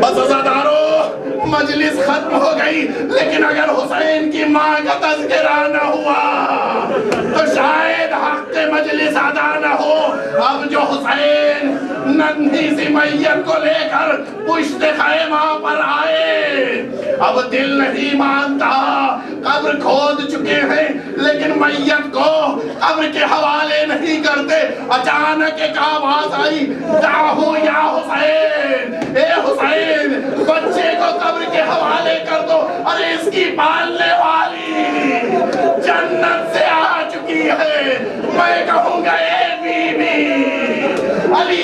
بس عزاداروں مجلس ختم ہو گئی, لیکن اگر حسین کی ماں کا تذکرہ نہ ہوا تو شاید حق مجلس زیادہ نہ ہو. اب جو حسین ننھی سی میت کو لے کر پشت خیمہ پر آئے، اب دل نہیں مانتا. قبر کھود چکے ہیں لیکن میت کو قبر کے حوالے نہیں کرتے. اچانک ایک آواز آئی، دعو یا حسین، اے حسین بچے کو قبر کے حوالے کر دو. ارے اس کی پالنے والی جنت سے آ چکی ہے. میں کہوں گا اے بی بی علی